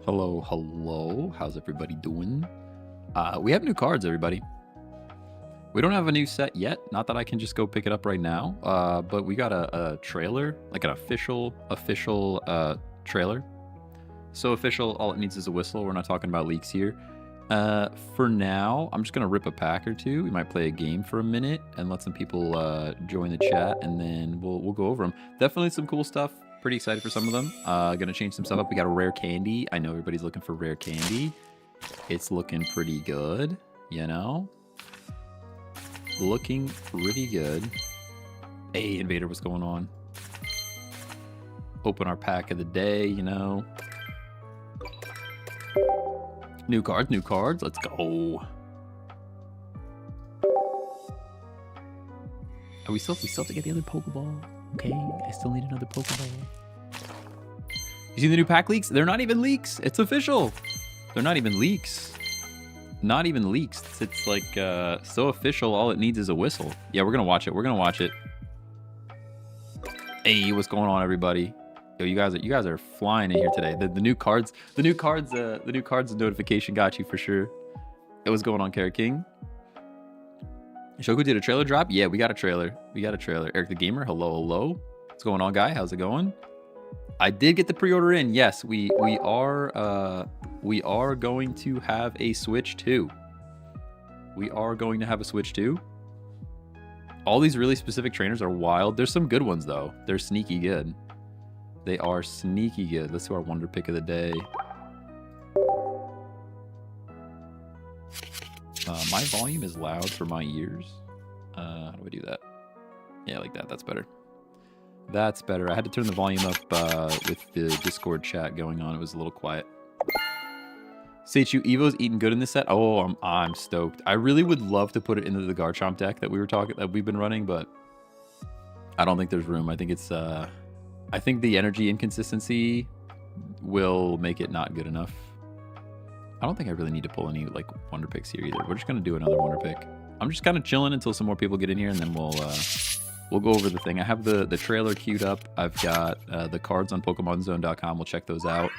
Hello, hello. How's everybody doing? We have new cards, everybody. We don't have a new set yet. Not that I can just go pick it up right now. But we got a trailer, like an official trailer. So official, all it needs is a whistle. We're not talking about leaks here. For now, I'm just going to rip a pack or two. We might play a game for a minute and let some people join the chat, and then we'll go over them. Definitely some cool stuff. Pretty excited for some of them. Gonna change some stuff up. We got a rare candy. I know everybody's looking for rare candy. It's looking pretty good, you know? Looking pretty good. Hey, Invader, what's going on? Open our pack of the day, you know? New cards. Let's go. Oh, we still have to get the other Pokeball. Okay, I still need another Pokeball. You see the new pack leaks? They're not even leaks. It's official. They're not even leaks. Not even leaks. It's like so official. All it needs is a whistle. Yeah, we're gonna watch it. Hey, what's going on, everybody? Yo, you guys are flying in here today. The new cards notification got you for sure. It was going on, Carrot King. Shoku did a trailer drop? Yeah, we got a trailer. Eric the Gamer, hello. What's going on, guy? How's it going? I did get the pre-order in. Yes, we are going to have a Switch 2. All these really specific trainers are wild. There's some good ones though. They're sneaky good. They are sneaky good. Let's do our wonder pick of the day. My volume is loud for my ears. How do I do that? Yeah, like that. That's better. I had to turn the volume up with the Discord chat going on. It was a little quiet. Seichu, Evo's eating good in this set. Oh, I'm stoked. I really would love to put it into the Garchomp deck that we've been running, but I don't think there's room. I think it's I think the energy inconsistency will make it not good enough. I don't think I really need to pull any like wonder picks here either. We're just gonna do another wonder pick. I'm just kind of chilling until some more people get in here, and then we'll go over the thing. I have the trailer queued up. I've got the cards on PokemonZone.com. We'll check those out.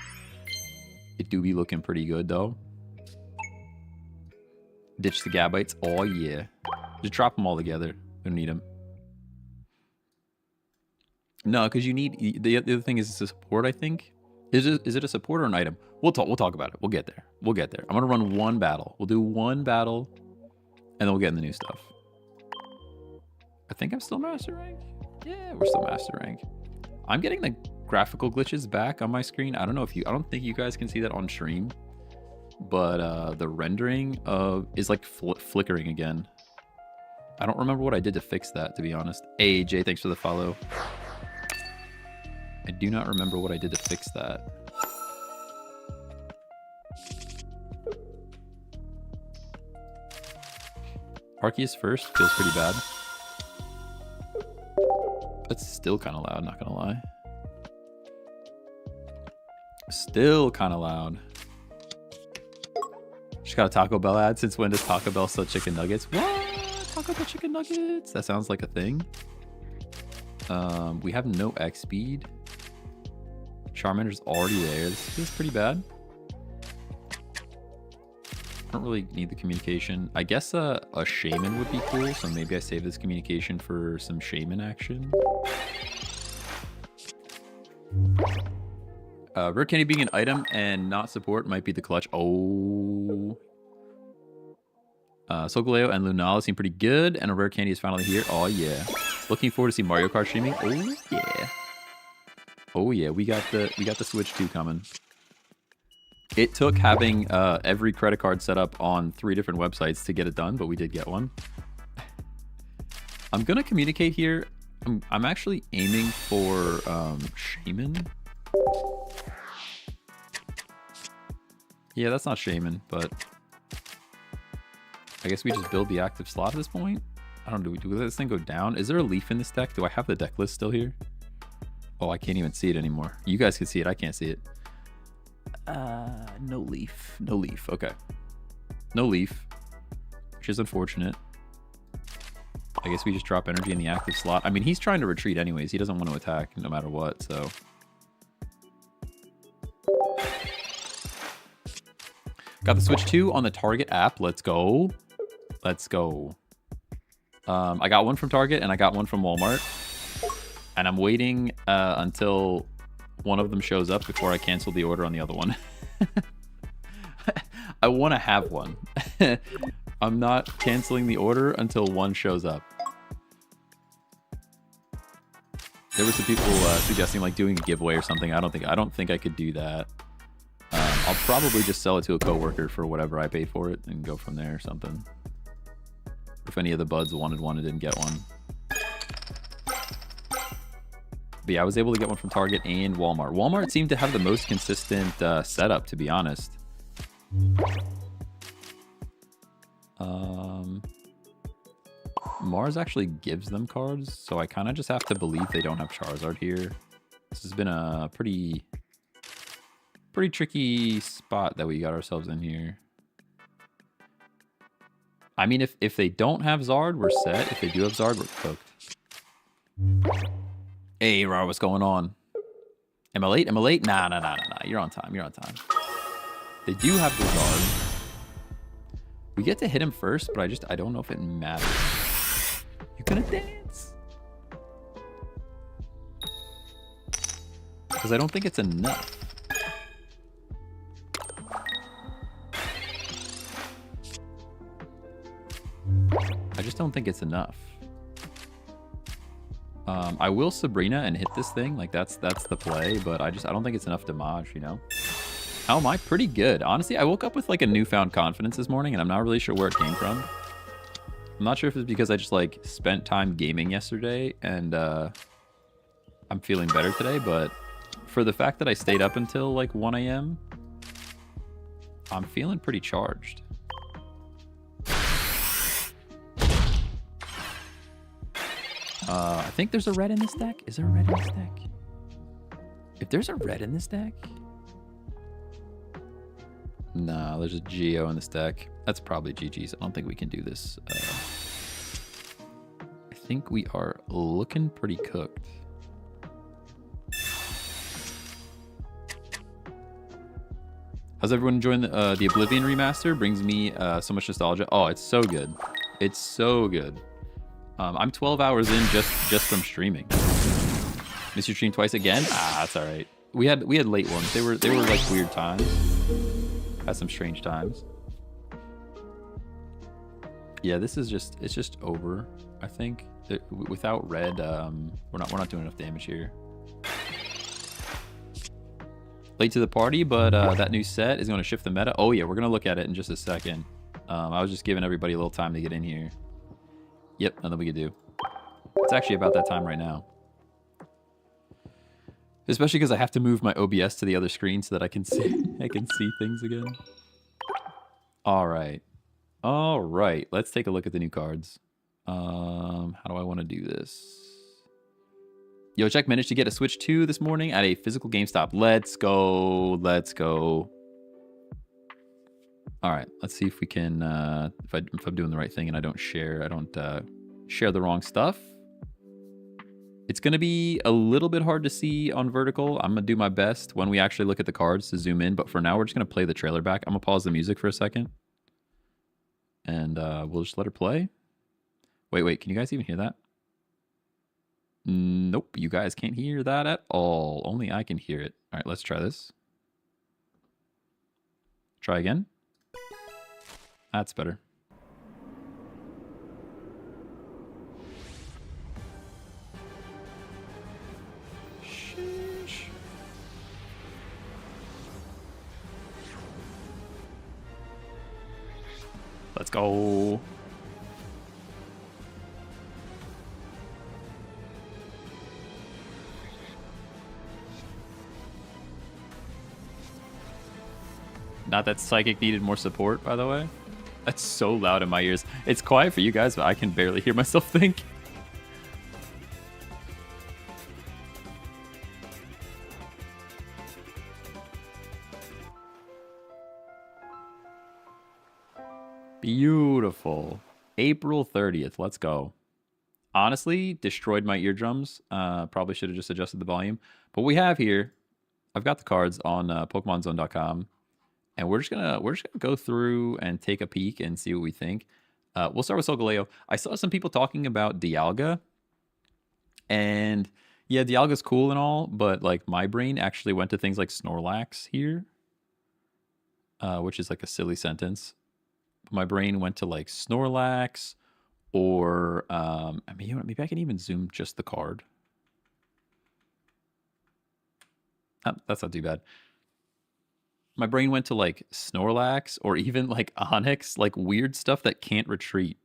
It do be looking pretty good though. Ditch the Gabites. Oh yeah, just drop them all together. We don't need them. No, because you need the other thing is a support. I think is it a support or an item? We'll talk about it. We'll get there. I'm gonna run one battle. We'll do one battle, and then we'll get in the new stuff. I think I'm still master rank. Yeah, we're still master rank. I'm getting the graphical glitches back on my screen. I don't think you guys can see that on stream, but the rendering is like flickering again. I don't remember what I did to fix that, to be honest. Hey Jay, thanks for the follow. I do not remember what I did to fix that. Arceus first feels pretty bad. That's still kind of loud, not gonna lie. Still kind of loud. Just got a Taco Bell ad. Since when does Taco Bell sell chicken nuggets? What? Taco Bell chicken nuggets? That sounds like a thing. We have no X speed. Charmander's already there. This feels pretty bad. I don't really need the communication. I guess a shaman would be cool, so maybe I save this communication for some shaman action. Rare candy being an item and not support might be the clutch. Oh. Solgaleo and Lunala seem pretty good, and a rare candy is finally here. Oh yeah. Looking forward to see Mario Kart streaming. Oh yeah. Oh yeah, we got the Switch 2 coming. It took having every credit card set up on 3 different websites to get it done, but we did get one. I'm gonna communicate here. I'm actually aiming for Shaman. Yeah, that's not Shaman, but I guess we just build the active slot at this point. I don't know, do we let this thing go down? Is there a leaf in this deck? Do I have the deck list still here? Oh, I can't even see it anymore. You guys can see it, I can't see it. No leaf. No leaf, okay. No leaf, which is unfortunate. I guess we just drop energy in the active slot. I mean, he's trying to retreat anyways. He doesn't want to attack no matter what, so. Got the Switch 2 on the Target app. Let's go. Let's go. I got one from Target and I got one from Walmart. And I'm waiting until one of them shows up before I cancel the order on the other one. I want to have one. I'm not canceling the order until one shows up. There were some people suggesting like doing a giveaway or something. I don't think I could do that. I'll probably just sell it to a coworker for whatever I pay for it and go from there or something. If any of the buds wanted one and didn't get one. But yeah, I was able to get one from Target and Walmart. Walmart seemed to have the most consistent setup, to be honest. Mars actually gives them cards, so I kind of just have to believe they don't have Charizard here. This has been a pretty tricky spot that we got ourselves in here. I mean, if they don't have Zard, we're set. If they do have Zard, we're cooked. Hey, Ra, what's going on? Am I late? Am I late? Nah. You're on time. You're on time. They do have the Zard. We get to hit him first, but I don't know if it matters. You gonna dance? Because I don't think it's enough. I just don't think it's enough. I will Sabrina and hit this thing. Like that's the play, but I don't think it's enough damage, you know? How am I? Pretty good. Honestly, I woke up with like a newfound confidence this morning and I'm not really sure where it came from. I'm not sure if it's because I just like spent time gaming yesterday and I'm feeling better today, but for the fact that I stayed up until like 1 a.m., I'm feeling pretty charged. I think there's a red in this deck. Is there a red in this deck? If there's a red in this deck... Nah, there's a Geo in this deck. That's probably GG's. I don't think we can do this. I think we are looking pretty cooked. How's everyone enjoying the Oblivion remaster? Brings me so much nostalgia. Oh, it's so good. It's so good. I'm 12 hours in just from streaming. Missed your stream twice again? Ah, that's all right. We had late ones. They were like weird times. Had some strange times. Yeah, this is it's just over. I think without red, we're not doing enough damage here. Late to the party, but that new set is going to shift the meta. Oh yeah, we're gonna look at it in just a second. I was just giving everybody a little time to get in here. Yep, nothing we could do. It's actually about that time right now. Especially because I have to move my OBS to the other screen so that I can see things again. All right. All right. Let's take a look at the new cards. How do I want to do this? Yo, Jack managed to get a Switch 2 this morning at a physical GameStop. Let's go. Let's go. All right, let's see if we can, if I'm doing the right thing and I don't share the wrong stuff. It's going to be a little bit hard to see on vertical. I'm going to do my best when we actually look at the cards to zoom in, but for now we're just going to play the trailer back. I'm going to pause the music for a second. And we'll just let her play. Wait, can you guys even hear that? Nope, you guys can't hear that at all. Only I can hear it. All right, let's try this. Try again. That's better. Sheesh. Let's go. Not that Psychic needed more support, by the way. That's so loud in my ears. It's quiet for you guys, but I can barely hear myself think. Beautiful. April 30th. Let's go. Honestly, destroyed my eardrums. Probably should have just adjusted the volume. But what we have here, I've got the cards on PokemonZone.com. and we're just gonna go through and take a peek and see what we think. We'll start with Solgaleo. I saw some people talking about Dialga, and yeah, Dialga's cool and all, but like my brain actually went to things like Snorlax here, which is like a silly sentence. My brain went to like Snorlax, or I mean, you know what, maybe I can even zoom just the card. Oh, that's not too bad. My brain went to like Snorlax or even like Onyx, like weird stuff that can't retreat.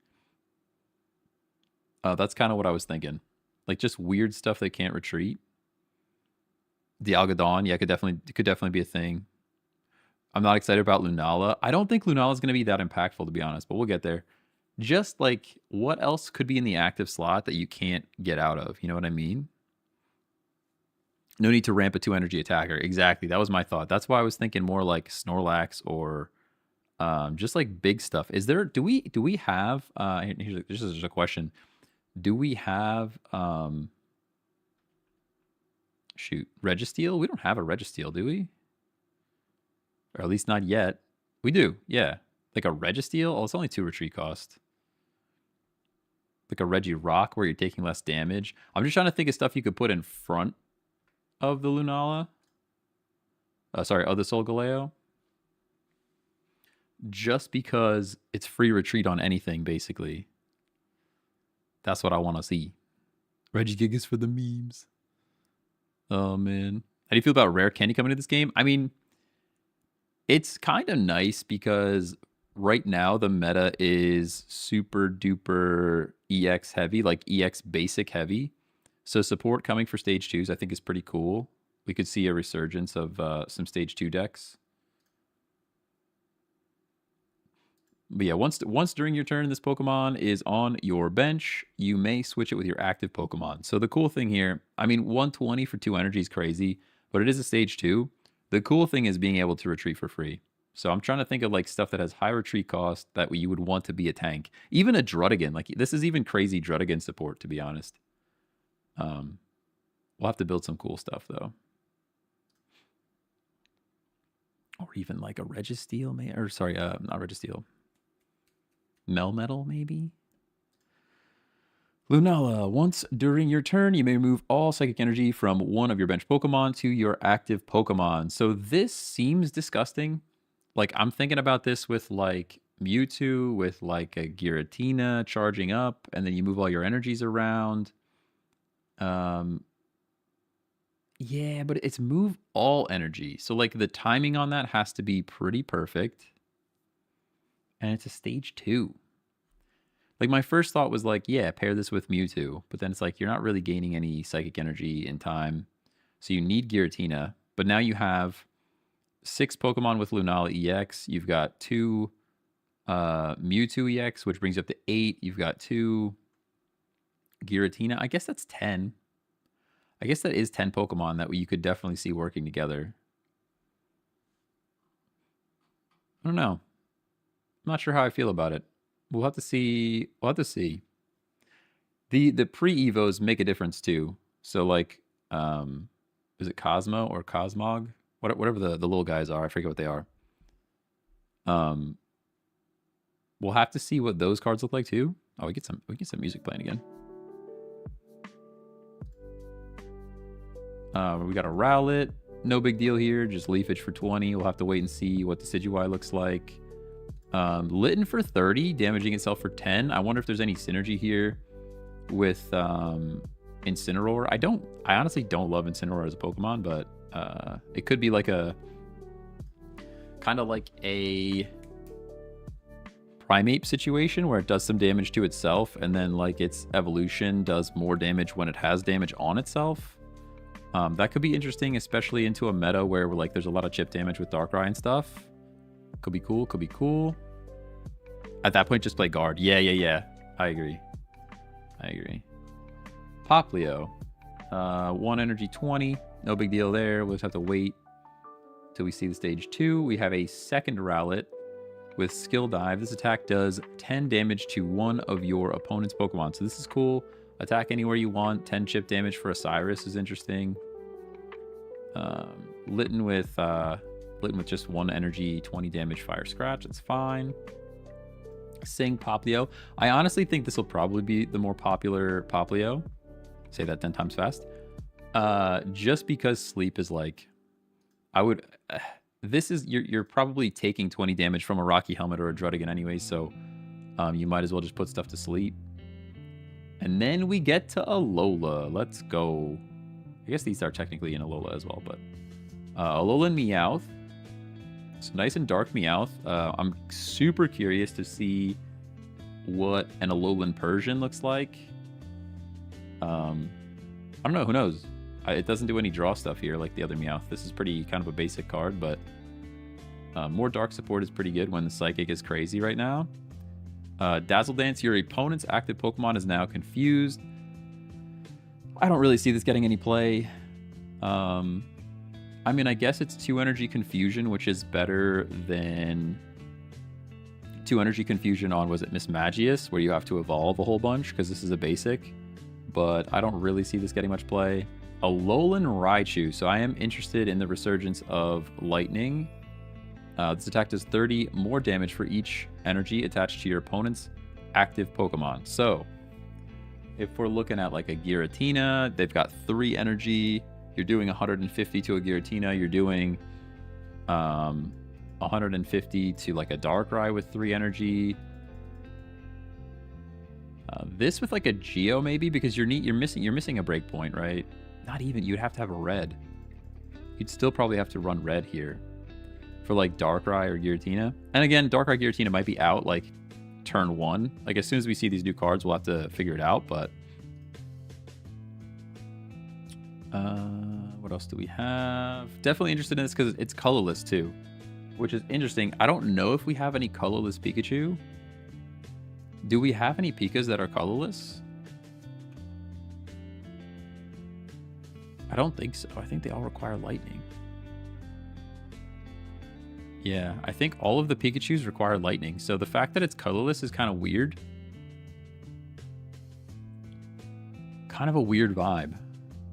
That's kind of what I was thinking. Like just weird stuff that can't retreat. Dialga, yeah, could definitely be a thing. I'm not excited about Lunala. I don't think Lunala is going to be that impactful, to be honest, but we'll get there. Just like, what else could be in the active slot that you can't get out of? You know what I mean? No need to ramp a 2-energy attacker. Exactly. That was my thought. That's why I was thinking more like Snorlax or just like big stuff. Is there, do we have, this is a question. Do we have, shoot, Registeel? We don't have a Registeel, do we? Or at least not yet. We do, yeah. Like a Registeel? Oh, it's only 2 retreat cost. Like a Regirock where you're taking less damage. I'm just trying to think of stuff you could put in front of the Lunala. Sorry, of the Solgaleo. Just because it's free retreat on anything, basically. That's what I want to see. Regigigas for the memes. Oh, man. How do you feel about rare candy coming into this game? I mean, it's kind of nice because right now the meta is super duper EX heavy, like EX basic heavy. So support coming for stage 2s I think is pretty cool. We could see a resurgence of some stage 2 decks. But yeah, once during your turn, this Pokemon is on your bench, you may switch it with your active Pokemon. So the cool thing here, I mean, 120 for 2 energy is crazy, but it is a stage 2. The cool thing is being able to retreat for free. So I'm trying to think of like stuff that has high retreat cost that you would want to be a tank. Even a Druddigan, like this is even crazy Druddigan support, to be honest. We'll have to build some cool stuff though. Or even like a Registeel, or sorry, not Registeel. Melmetal, maybe? Lunala, once during your turn, you may remove all psychic energy from one of your bench Pokemon to your active Pokemon. So this seems disgusting. Like, I'm thinking about this with, like, Mewtwo, with, like, a Giratina charging up, and then you move all your energies around. Yeah, but it's move all energy. So, like, the timing on that has to be pretty perfect. And it's a stage 2. Like, my first thought was like, yeah, pair this with Mewtwo. But then it's like, you're not really gaining any psychic energy in time. So you need Giratina. But now you have 6 Pokemon with Lunala EX. You've got 2 Mewtwo EX, which brings you up to 8. You've got 2 Giratina. I guess that's 10. I guess that is 10 Pokemon that you could definitely see working together. I don't know. I'm not sure how I feel about it. We'll have to see. We'll have to see. The pre-evos make a difference too. So like, is it Cosmo or Cosmog? Whatever the little guys are. I forget what they are. We'll have to see what those cards look like too. Oh, we get some music playing again. We got a Rowlet. No big deal here. Just Leafage for 20. We'll have to wait and see what the Decidueye looks like. Litten for 30, damaging itself for 10. I wonder if there's any synergy here with Incineroar. I honestly don't love Incineroar as a Pokemon, but it could be like a kind of like a Primeape situation where it does some damage to itself and then like its evolution does more damage when it has damage on itself. That could be interesting, especially into a meta where like there's a lot of chip damage with Darkrai and stuff. Could be cool, could be cool. At that point, just play guard. Yeah. I agree. Poplio. 1 energy, 20. No big deal there. We'll just have to wait till we see the stage 2. We have a second Rowlet with Skill Dive. This attack does 10 damage to one of your opponent's Pokemon. So this is cool. Attack anywhere you want. 10 chip damage for Osiris is interesting. Litten with Litten with just 1 energy, 20 damage, fire scratch. It's fine. Sing Poplio. I honestly think this will probably be the more popular Poplio. Say that 10 times fast. Just because sleep is like, I would. This is you're probably taking 20 damage from a Rocky Helmet or a Drudigan anyway, so you might as well just put stuff to sleep. And then we get to Alola. Let's go. I guess these are technically in Alola as well, but Alola and Meowth. So nice and dark Meowth. I'm super curious to see what an Alolan Persian looks like. I don't know. Who knows? It doesn't do any draw stuff here like the other Meowth. This is pretty kind of a basic card, but more dark support is pretty good when the Psychic is crazy right now. Dazzle Dance, your opponent's active Pokemon is now confused. I don't really see this getting any play. I mean, I guess it's 2 energy confusion, which is better than 2 energy confusion on, was it Mismagius, where you have to evolve a whole bunch, because this is a basic. But I don't really see this getting much play. Alolan Raichu. So I am interested in the resurgence of Lightning. This attack does 30 more damage for each energy attached to your opponent's active Pokemon. So if we're looking at like a Giratina, they've got 3 energy. You're doing 150 to a Giratina. You're doing 150 to like a Darkrai with 3 energy. This with like a Geo maybe, because you're missing a breakpoint, right? Not even. You'd have to have a red. You'd still probably have to run red here for like Darkrai or Giratina. And again, Darkrai Giratina might be out like turn 1. Like as soon as we see these new cards, we'll have to figure it out. But what else do we have? Definitely interested in this because it's colorless too, which is interesting. I don't know if we have any colorless Pikachu. Do we have any Pikas that are colorless? I don't think so. I think they all require lightning. Yeah, I think all of the Pikachus require lightning. So the fact that it's colorless is kind of weird. Kind of a weird vibe.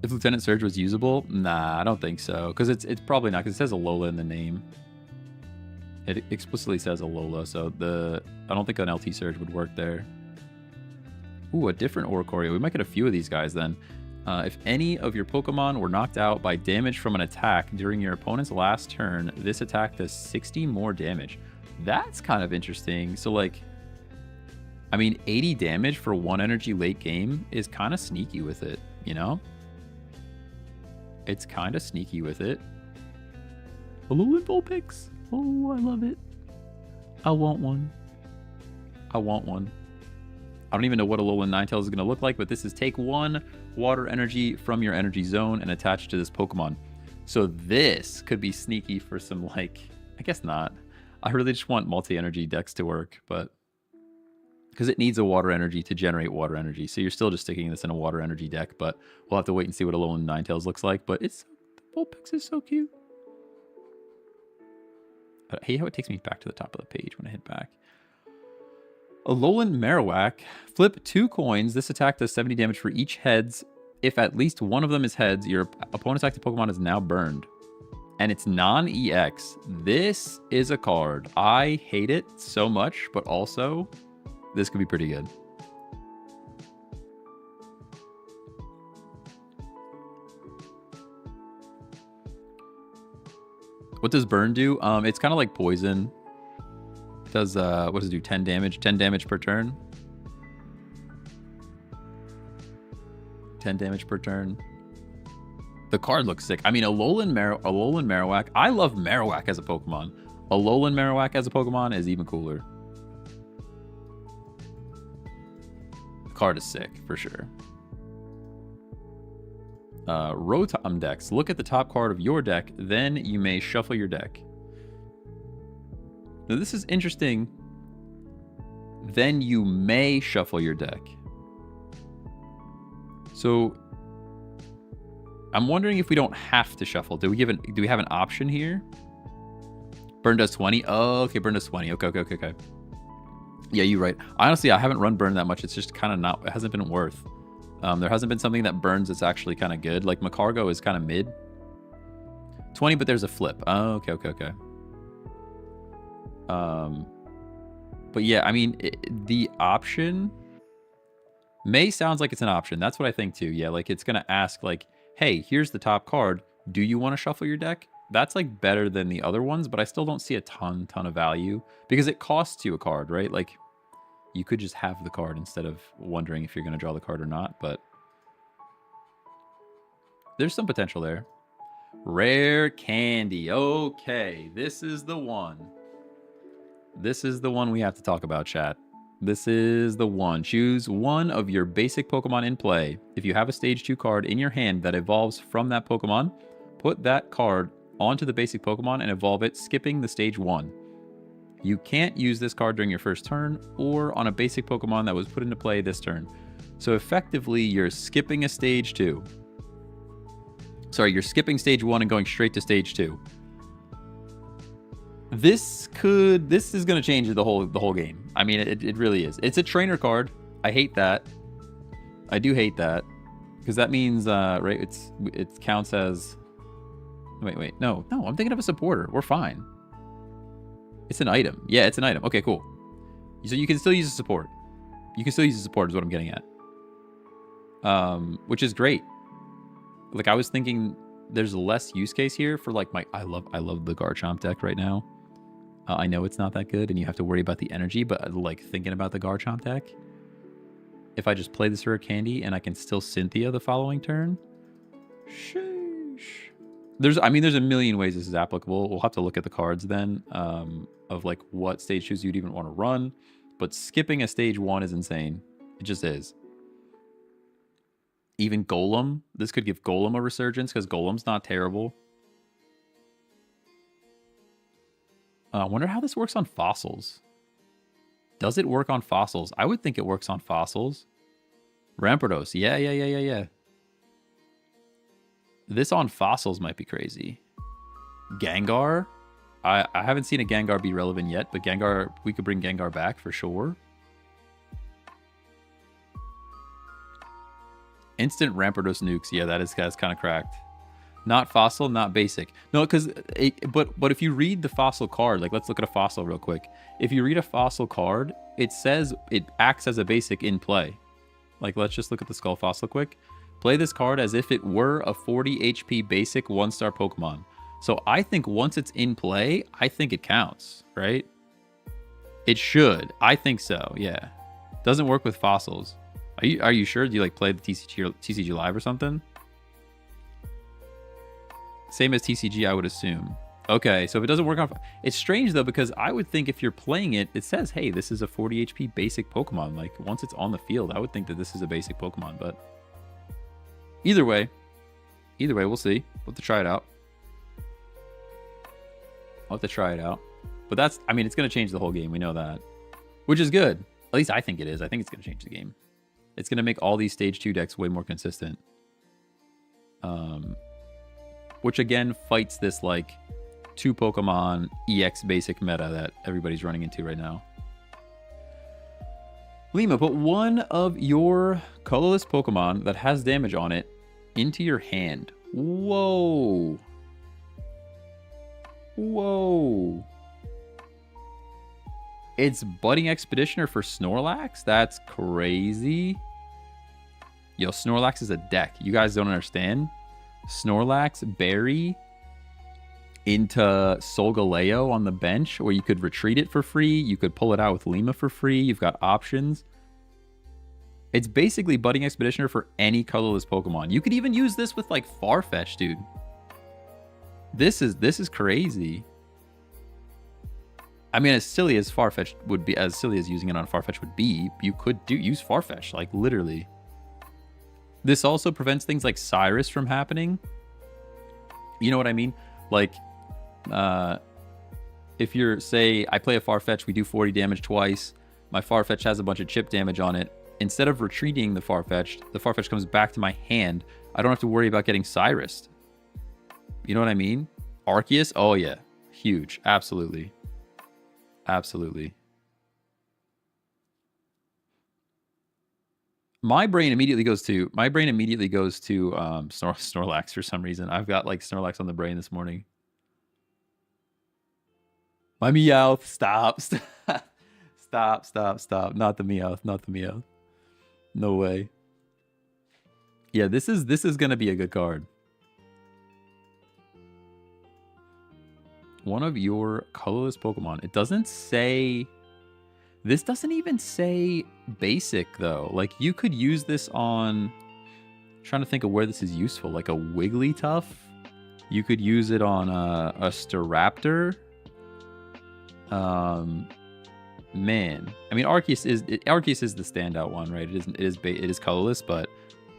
If Lieutenant Surge was usable? Nah, I don't think so. Because it's probably not, because it says Alola in the name. It explicitly says Alola, so I don't think an LT Surge would work there. Ooh, a different Oricorio. We might get a few of these guys then. If any of your Pokemon were knocked out by damage from an attack during your opponent's last turn, this attack does 60 more damage. That's kind of interesting. So like, I mean, 80 damage for 1 energy late game is kind of sneaky with it, you know? It's kind of sneaky with it. Alolan Vulpix. Oh, I love it. I want one. I want one. I don't even know what Alolan Ninetales is going to look like, but this is take 1 water energy from your energy zone and attach it to this Pokemon. So this could be sneaky for some, like, I guess not. I really just want multi-energy decks to work, but because it needs a water energy to generate water energy. So you're still just sticking this in a water energy deck, but we'll have to wait and see what Alolan Ninetales looks like. But the Vulpix is so cute. I hate how it takes me back to the top of the page when I hit back. Alolan Marowak. Flip 2 coins. This attack does 70 damage for each heads. If at least one of them is heads, your opponent's active Pokemon is now burned. And it's non-EX. This is a card. I hate it so much, but also this could be pretty good. What does burn do? It's kind of like poison. It does, what does it do? 10 damage? 10 damage per turn? 10 damage per turn. The card looks sick. I mean, Alolan Marowak. I love Marowak as a Pokemon. Alolan Marowak as a Pokemon is even cooler. The card is sick, for sure. Rotom decks. Look at the top card of your deck, then you may shuffle your deck. Now this is interesting. Then you may shuffle your deck. So I'm wondering if we don't have to shuffle. Do we have an option here? Burn does 20. Oh, okay, burn does 20. Okay. Yeah, you're right. Honestly, I haven't run burn that much. It's just kind of not. It hasn't been worth. There hasn't been something that burns that's actually kind of good. Like Macargo is kind of mid. 20, but there's a flip. Oh, okay. But yeah, I mean, the option May sounds like it's an option. That's what I think too. Yeah, like it's gonna ask like, hey, here's the top card. Do you want to shuffle your deck? That's like better than the other ones, but I still don't see a ton of value because it costs you a card, right? Like you could just have the card instead of wondering if you're gonna draw the card or not, but there's some potential there. Rare candy. Okay, this is the one. This is the one we have to talk about, chat. This is the one. Choose one of your basic Pokemon in play. If you have a Stage 2 card in your hand that evolves from that Pokemon, put that card onto the basic Pokemon and evolve it, skipping the Stage 1. You can't use this card during your first turn or on a basic Pokemon that was put into play this turn. So effectively, you're skipping a Stage 2. Sorry, you're skipping Stage 1 and going straight to Stage 2. This is going to change the whole game. I mean, it really is. It's a trainer card. I hate that. I do hate that. Because that means, right, it counts as... Wait. No, I'm thinking of a supporter. We're fine. It's an item. Yeah, it's an item. Okay, cool. So you can still use a support. You can still use a support is what I'm getting at. Which is great. Like, I was thinking there's less use case here for, like, I love the Garchomp deck right now. I know it's not that good, and you have to worry about the energy, but, like, thinking about the Garchomp deck, if I just play this Rare Candy and I can still Cynthia the following turn, sheesh. There's a million ways this is applicable. We'll have to look at the cards then, of, like, what Stage 2s you'd even want to run, but skipping a Stage 1 is insane. It just is. Even Golem. This could give Golem a resurgence because Golem's not terrible. I wonder how this works on fossils. Does it work on fossils? I would think it works on fossils. Rampardos. Yeah. This on fossils might be crazy. Gengar. I haven't seen a Gengar be relevant yet, but Gengar, we could bring Gengar back for sure. Instant Rampardos nukes. Yeah, that's kind of cracked. Not fossil, not basic. No, because but if you read the fossil card, like let's look at a fossil real quick. If you read a fossil card, it says it acts as a basic in play. Like let's just look at the Skull Fossil quick. Play this card as if it were a 40 HP basic 1-star Pokemon. So I think once it's in play, I think it counts, right? It should. I think so, yeah. Doesn't work with fossils. Are you sure? Do you like play the TCG Live or something? Same as TCG, I would assume. Okay, so if it doesn't work on... It's strange, though, because I would think if you're playing it, it says, hey, this is a 40 HP basic Pokemon. Like, once it's on the field, I would think that this is a basic Pokemon, but... Either way, we'll see. We'll have to try it out. But that's... I mean, it's going to change the whole game. We know that. Which is good. At least I think it is. I think it's going to change the game. It's going to make all these Stage 2 decks way more consistent. Which again fights this like 2 Pokemon EX basic meta that everybody's running into right now. Lima, put one of your colorless Pokemon that has damage on it into your hand. Whoa. It's Budding Expeditioner for Snorlax? That's crazy. Yo, Snorlax is a deck. You guys don't understand? Snorlax, Berry into Solgaleo on the bench, or you could retreat it for free. You could pull it out with Lima for free. You've got options. It's basically Budding Expeditioner for any colorless Pokemon. You could even use this with like Farfetch, dude. This is crazy. I mean, as silly as Farfetch would be, as silly as using it on Farfetch would be, you could use Farfetch, like literally. This also prevents things like Cyrus from happening. You know what I mean? Like, if you're, say, I play a Farfetch, we do 40 damage twice. My Farfetch has a bunch of chip damage on it. Instead of retreating the Farfetch comes back to my hand. I don't have to worry about getting Cyrused. You know what I mean? Arceus? Oh, yeah. Huge. Absolutely. My brain immediately goes to Snorlax for some reason. I've got like Snorlax on the brain this morning. My Meowth, stop. Stop. Not the Meowth. No way. Yeah, this is gonna be a good card. One of your colorless Pokemon. It doesn't say. This doesn't even say basic though. Like you could use this on. I'm trying to think of where this is useful. Like a Wigglytuff. You could use it on a Staraptor. Man, I mean Arceus is the standout one, right? It is colorless, but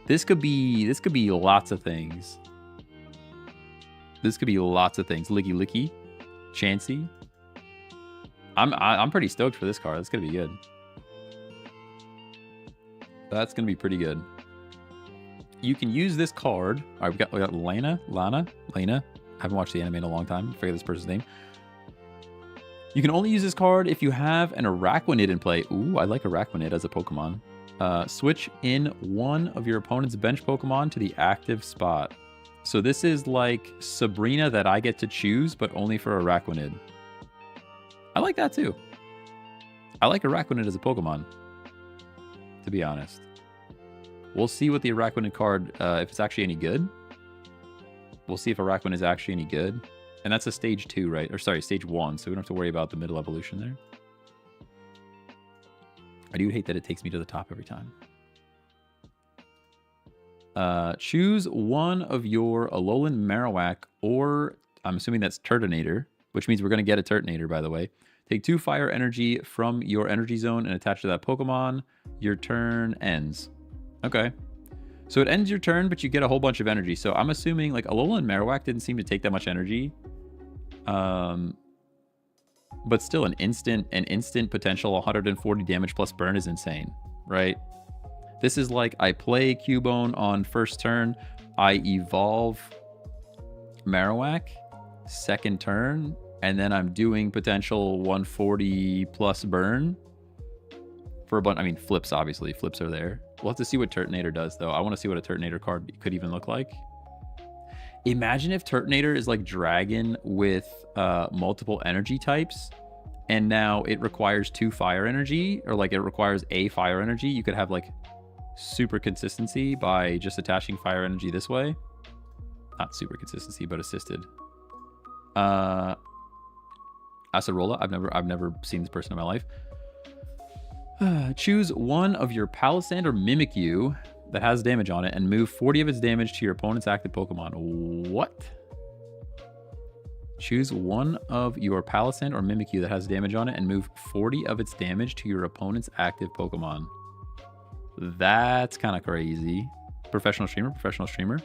this could be lots of things. Licky Licky, Chansey. I'm pretty stoked for this card. That's gonna be good. That's gonna be pretty good. You can use this card. All right, we got Lena. I haven't watched the anime in a long time. I forget this person's name. You can only use this card if you have an Araquanid in play. Ooh, I like Araquanid as a Pokemon. Switch in one of your opponent's bench Pokemon to the active spot. So this is like Sabrina that I get to choose, but only for Araquanid. I like that too. I like Araquanid as a Pokemon, to be honest. We'll see what the Araquanid card, if it's actually any good. We'll see if Araquanid is actually any good. And that's a stage 2, right? Or sorry, stage 1, so we don't have to worry about the middle evolution there. I do hate that it takes me to the top every time. Choose one of your Alolan Marowak, or I'm assuming that's Turtonator, which means we're going to get a Turtonator, by the way. Take 2 fire energy from your energy zone and attach to that Pokemon. Your turn ends. Okay. So it ends your turn, but you get a whole bunch of energy. So I'm assuming like Alolan Marowak didn't seem to take that much energy. But still an instant potential 140 damage plus burn is insane, right? This is like I play Cubone on first turn, I evolve Marowak second turn, and then I'm doing potential 140 plus burn for a bunch. I mean, flips, obviously. Flips are there. We'll have to see what Turtonator does, though. I want to see what a Turtonator card could even look like. Imagine if Turtonator is like Dragon with multiple energy types, and now it requires 2 fire energy, or like it requires a fire energy. You could have like super consistency by just attaching fire energy this way. Not super consistency, but assisted. Acerola. I've never seen this person in my life. Choose one of your Palossand or Mimikyu that has damage on it and move 40 of its damage to your opponent's active Pokemon. What? Choose one of your Palossand or Mimikyu that has damage on it and move 40 of its damage to your opponent's active Pokemon. That's kind of crazy. Professional streamer.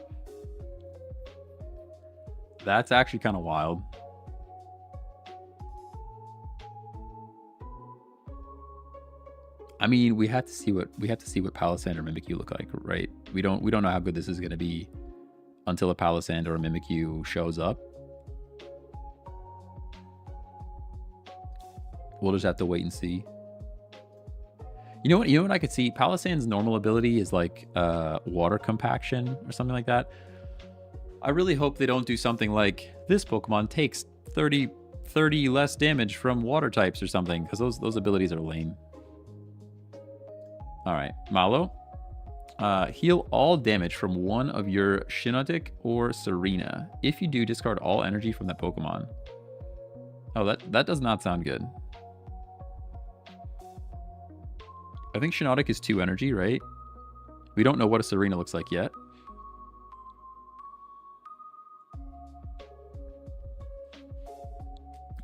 That's actually kind of wild. I mean, we have to see what Palossand or Mimikyu look like, right? We don't know how good this is going to be until a Palossand or a Mimikyu shows up. We'll just have to wait and see. You know what I could see? Palossand's normal ability is like water compaction or something like that. I really hope they don't do something like this Pokemon takes 30 less damage from water types or something, because those abilities are lame. All right, Malo. Heal all damage from one of your Shiinotic or Serena. If you do, discard all energy from that Pokemon. Oh, that does not sound good. I think Shiinotic is 2 energy, right? We don't know what a Serena looks like yet.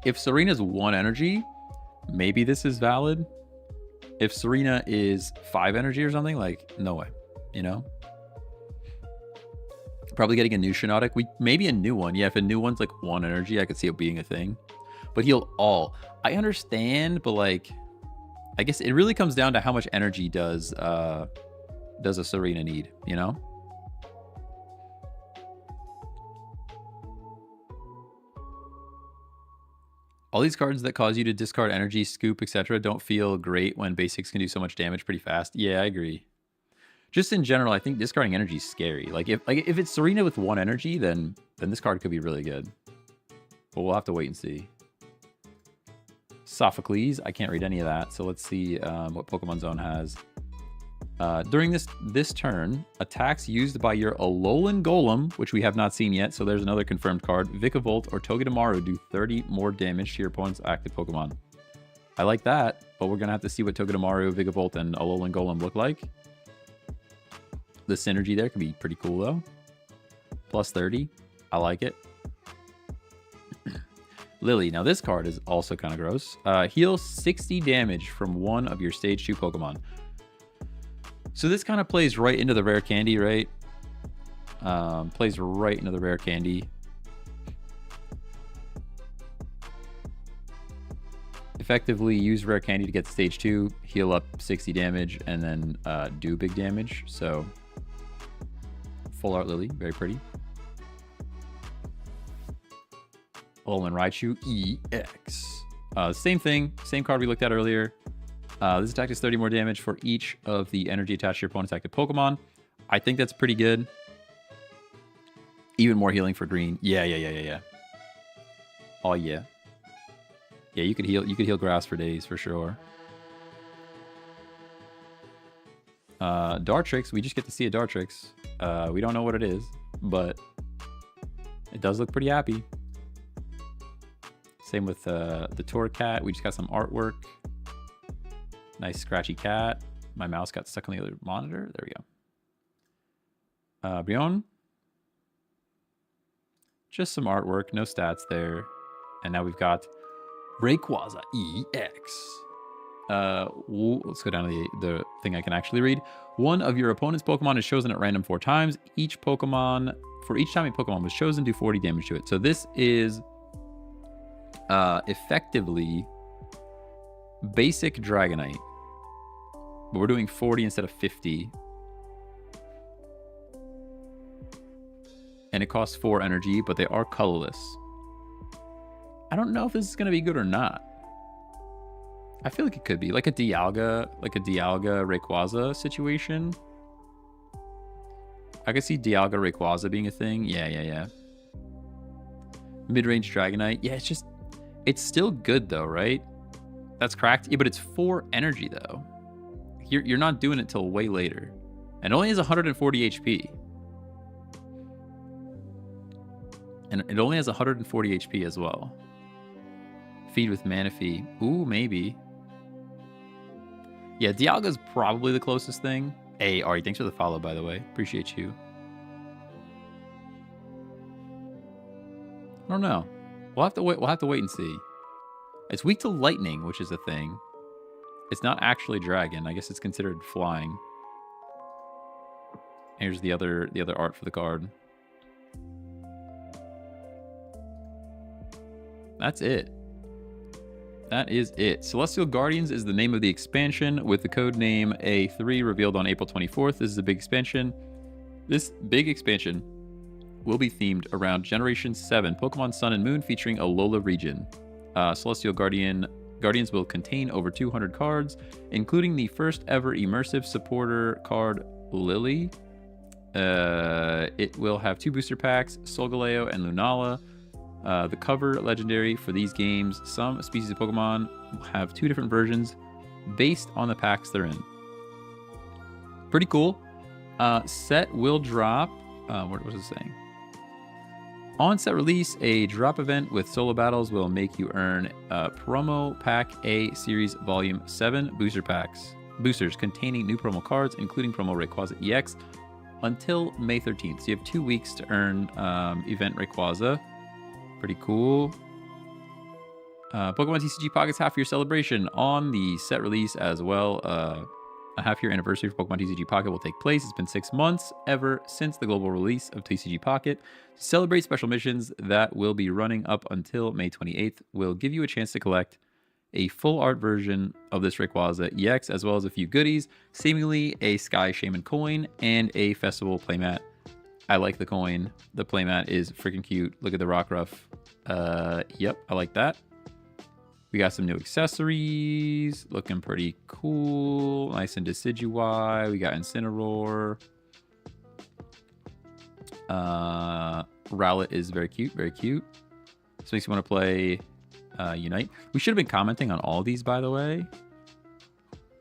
If Serena's 1 energy, maybe this is valid. If Serena is 5 energy or something, like, no way, you know? Probably getting a new Shiinotic. Maybe a new one. Yeah, if a new one's like 1 energy, I could see it being a thing. But heal all. I understand, but like, I guess it really comes down to how much energy does a Serena need, you know? All these cards that cause you to discard energy, scoop, etc. don't feel great when basics can do so much damage pretty fast. Yeah, I agree. Just in general, I think discarding energy is scary. Like if it's Serena with 1 energy, then this card could be really good. But we'll have to wait and see. Sophocles, I can't read any of that, so let's see what Pokemon Zone has. During this turn, attacks used by your Alolan Golem, which we have not seen yet, so there's another confirmed card, Vikavolt or Togedemaru do 30 more damage to your opponent's active Pokemon. I like that, but we're going to have to see what Togedemaru, Vikavolt, and Alolan Golem look like. The synergy there can be pretty cool, though. Plus 30. I like it. Lily. Now, this card is also kind of gross. Heal 60 damage from one of your Stage 2 Pokemon. So this kind of plays right into the rare candy, right? Plays right into the rare candy. Effectively use rare candy to get to Stage 2, heal up 60 damage, and then do big damage. So, full art Lily, very pretty. Alolan Raichu EX. Same thing, same card we looked at earlier. This attack does 30 more damage for each of the energy attached to your opponent's active Pokemon. I think that's pretty good. Even more healing for green. Yeah. Oh yeah. Yeah, you could heal grass for days for sure. Dartrix, we just get to see a Dartrix. We don't know what it is, but it does look pretty happy. Same with the Torracat. We just got some artwork. Nice scratchy cat. My mouse got stuck on the other monitor. There we go. Brion. Just some artwork. No stats there. And now we've got Rayquaza EX. Let's go down to the thing I can actually read. One of your opponent's Pokemon is chosen at random 4 times. For each time a Pokemon was chosen, do 40 damage to it. So this is effectively basic Dragonite. But we're doing 40 instead of 50. And it costs 4 energy, but they are colorless. I don't know if this is going to be good or not. I feel like it could be. Like a Dialga Rayquaza situation. I could see Dialga Rayquaza being a thing. Yeah. Mid-range Dragonite. Yeah, it's still good though, right? That's cracked. Yeah, but it's 4 energy though. You're not doing it till way later. And it only has 140 HP. And it only has 140 HP as well. Feed with Manaphy. Ooh, maybe. Yeah, Dialga's probably the closest thing. Hey, Ari, thanks for the follow, by the way. Appreciate you. I don't know. We'll have to wait and see. It's weak to lightning, which is a thing. It's not actually dragon. I guess it's considered flying. Here's the other art for the card. That's it. That is it. Celestial Guardians is the name of the expansion with the code name A3 revealed on April 24th. This is a big expansion. This big expansion will be themed around Generation 7 Pokemon Sun and Moon featuring Alola region. Celestial Guardians will contain over 200 cards, including the first ever immersive supporter card, Lily. It will have 2 booster packs, Solgaleo and Lunala. The cover legendary for these games. Some species of Pokemon will have 2 different versions based on the packs they're in. Pretty cool. Set will drop. What was it saying? On set release, a drop event with solo battles will make you earn Promo Pack A Series Volume 7 booster packs. Boosters containing new promo cards, including Promo Rayquaza EX, until May 13th. So you have 2 weeks to earn Event Rayquaza. Pretty cool. Pokemon TCG Pocket's half-year celebration on the set release as well. A half-year anniversary for Pokemon TCG Pocket will take place. It's been 6 months ever since the global release of TCG Pocket. To celebrate special missions that will be running up until May 28th, will give you a chance to collect a full art version of this Rayquaza EX, as well as a few goodies, seemingly a Sky Shaman coin and a festival playmat. I like the coin. The playmat is freaking cute. Look at the Rockruff. Yep, I like that. We got some new accessories. Looking pretty cool. Nice and Decidueye. We got Incineroar. Rowlet is very cute. Very cute. This makes me want to play Unite. We should have been commenting on all these, by the way.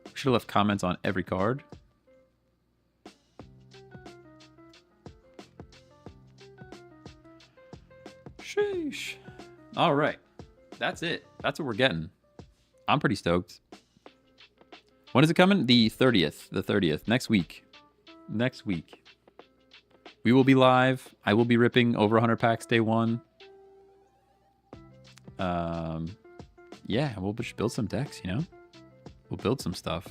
We should have left comments on every card. Sheesh. All right. That's it. That's what we're getting. I'm pretty stoked. When is it coming? The 30th. The 30th. Next week. Next week. We will be live. I will be ripping over 100 packs day one. Yeah, we'll just build some decks, you know? We'll build some stuff.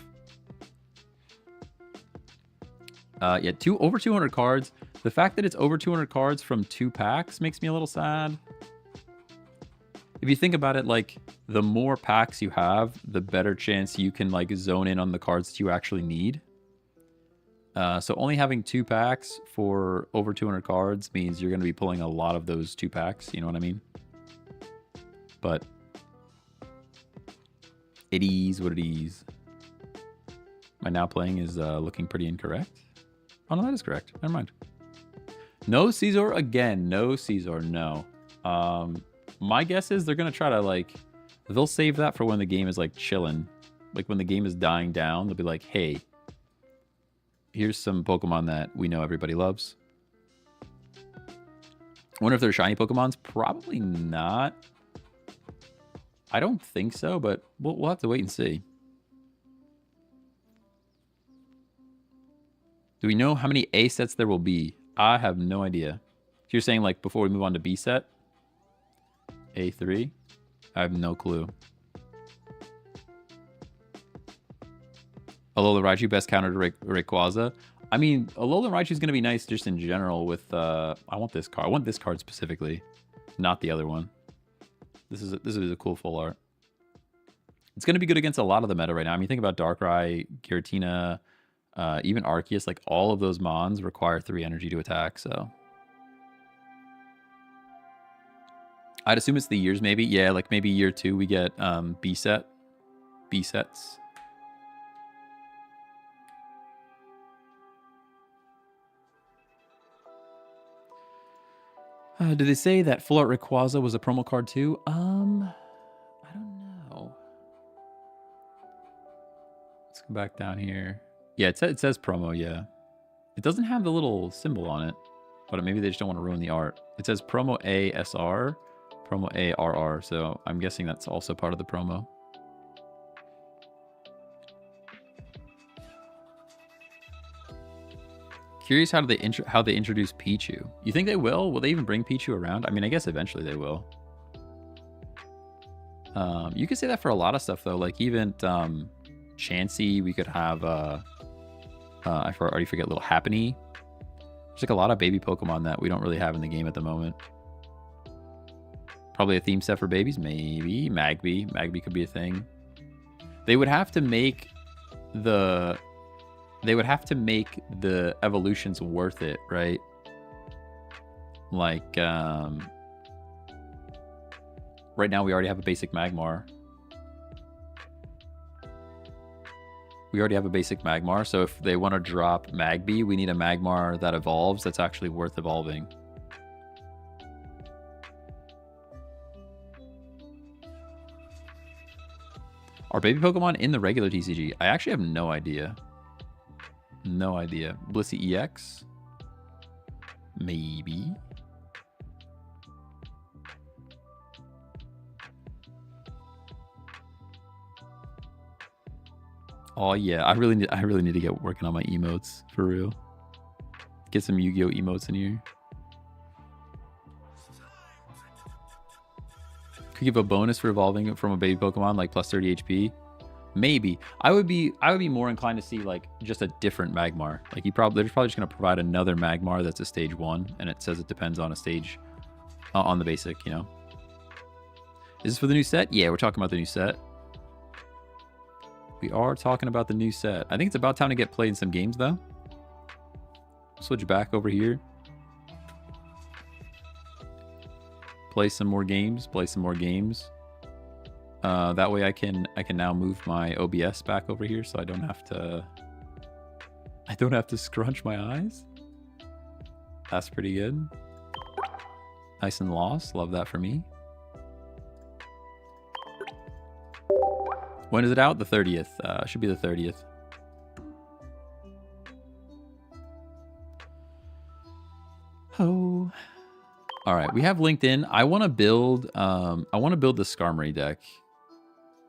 Yeah, over 200 cards. The fact that it's over 200 cards from 2 packs makes me a little sad. If you think about it, like, the more packs you have, the better chance you can, like, zone in on the cards that you actually need. So only having 2 packs for over 200 cards means you're going to be pulling a lot of those 2 packs. You know what I mean? But it is what it is. My now playing is looking pretty incorrect. Oh, no, that is correct. Never mind. No Caesar again. No Caesar. No. My guess is they're going to try to, like, they'll save that for when the game is, like, chilling. Like, when the game is dying down, they'll be like, hey, here's some Pokemon that we know everybody loves. I wonder if they're shiny Pokemons. Probably not. I don't think so, but we'll have to wait and see. Do we know how many A sets there will be? I have no idea. So you're saying, like, before we move on to B set? A3? I have no clue. Alola Raichu, best counter to Rayquaza. I mean, Alola Raichu is going to be nice just in general with... I want this card. I want this card specifically, not the other one. This is a cool full art. It's going to be good against a lot of the meta right now. I mean, think about Darkrai, Giratina, even Arceus. Like, all of those Mons require 3 energy to attack, so... I'd assume it's the years, maybe. Yeah, like maybe year 2 we get B sets. Did they say that Full Art Rayquaza was a promo card too? I don't know. Let's go back down here. Yeah, it says promo, yeah. It doesn't have the little symbol on it, but maybe they just don't want to ruin the art. It says promo ASR, promo ARR, so I'm guessing that's also part of the promo. Curious how they introduce Pichu. You think they will? Will they even bring Pichu around? I mean, I guess eventually they will. You could say that for a lot of stuff though. Like even Chansey, we could have I already forget, little Happiny. There's like a lot of baby Pokemon that we don't really have in the game at the moment. Probably a theme set for babies, maybe. Magby. Magby could be a thing. They would have to make the evolutions worth it, right? Like, right now we already have a basic Magmar. So if they want to drop Magby, we need a Magmar that evolves that's actually worth evolving. Are baby Pokemon in the regular TCG? I actually have no idea. No idea. Blissey EX? Maybe. Oh yeah, I really need to get working on my emotes for real. Get some Yu-Gi-Oh emotes in here. Could give a bonus for evolving from a baby Pokemon, like plus 30 HP. Maybe. I would be more inclined to see like just a different Magmar. Like they're probably just gonna provide another Magmar that's a stage 1, and it says it depends on a stage on the basic, you know. Is this for the new set? Yeah, we're talking about the new set. We are talking about the new set. I think it's about time to get played in some games though. Switch back over here. Play some more games. That way I can now move my OBS back over here, so I don't have to scrunch my eyes. That's pretty good. Nice and lost. Love that for me. When is it out? The 30th. Should be the 30th. Oh. All right, we have LinkedIn. I want to build the Skarmory deck.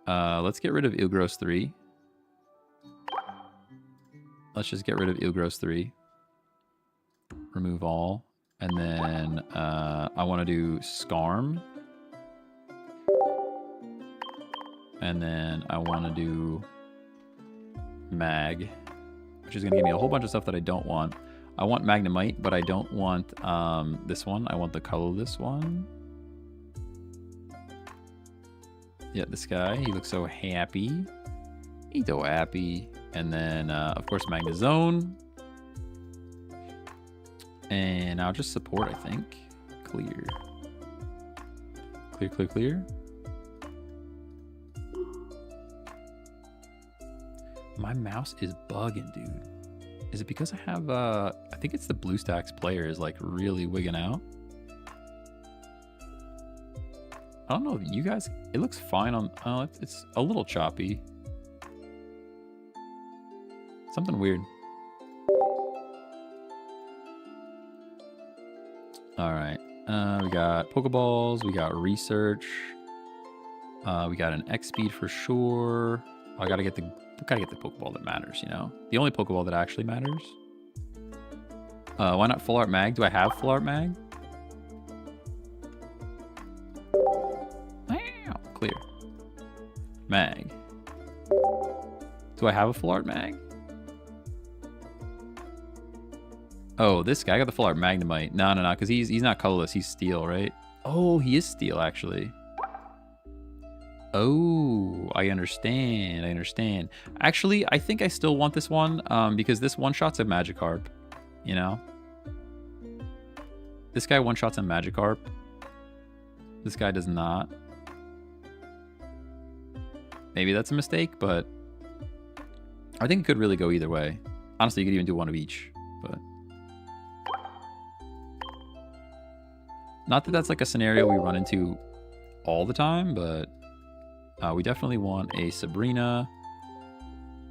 Let's get rid of Ilgros 3. Let's just get rid of Ilgros 3. Remove all. And then I want to do Skarm. And then I want to do Mag, which is going to give me a whole bunch of stuff that I don't want. I want Magnemite, but I don't want this one. I want the colorless one. Yeah, this guy. He looks so happy. He's so happy. And then, of course, Magnezone. And I'll just support, I think. Clear. Clear, clear, clear. My mouse is bugging, dude. Is it because I have, I think it's the BlueStacks player is like really wigging out. I don't know if you guys, it looks fine on, oh, it's a little choppy. Something weird. All right, we got Pokeballs, we got Research. We got an X speed for sure. I gotta get the Pokeball that matters, you know? The only Pokeball that actually matters. Why not Full Art Mag? Do I have Full Art Mag? Clear. Mag. Do I have a Full Art Mag? Oh, this guy got the Full Art Magnemite. No, because he's not colorless. He's Steel, right? Oh, he is Steel, actually. Oh, I understand. Actually, I think I still want this one because this one-shots a Magikarp, you know? This guy one-shots a Magikarp. This guy does not. Maybe that's a mistake, but I think it could really go either way. Honestly, you could even do one of each, but... Not that that's like a scenario we run into all the time, but... we definitely want a Sabrina.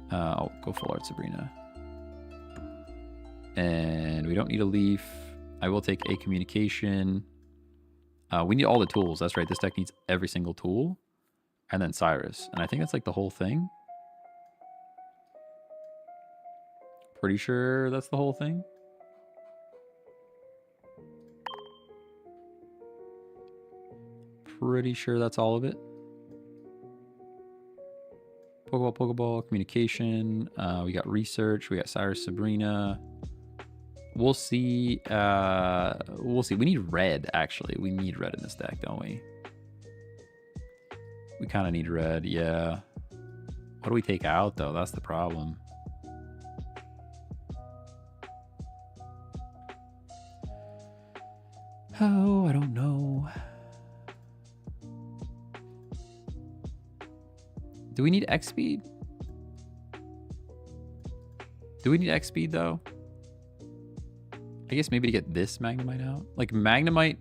I'll go Full Art Sabrina. And we don't need a Leaf. I will take a Communication. We need all the tools. That's right. This deck needs every single tool. And then Cyrus. And I think that's like the whole thing. Pretty sure that's the whole thing. Pretty sure that's all of it. Pokeball, Pokeball, Communication. We got Research. We got Cyrus, Sabrina. We'll see. We'll see. We need red, actually. We need red in this deck, don't we? We kind of need red, yeah. What do we take out, though? That's the problem. Oh, I don't know. Do we need X speed? Do we need X speed though? I guess maybe to get this Magnemite out. Like Magnemite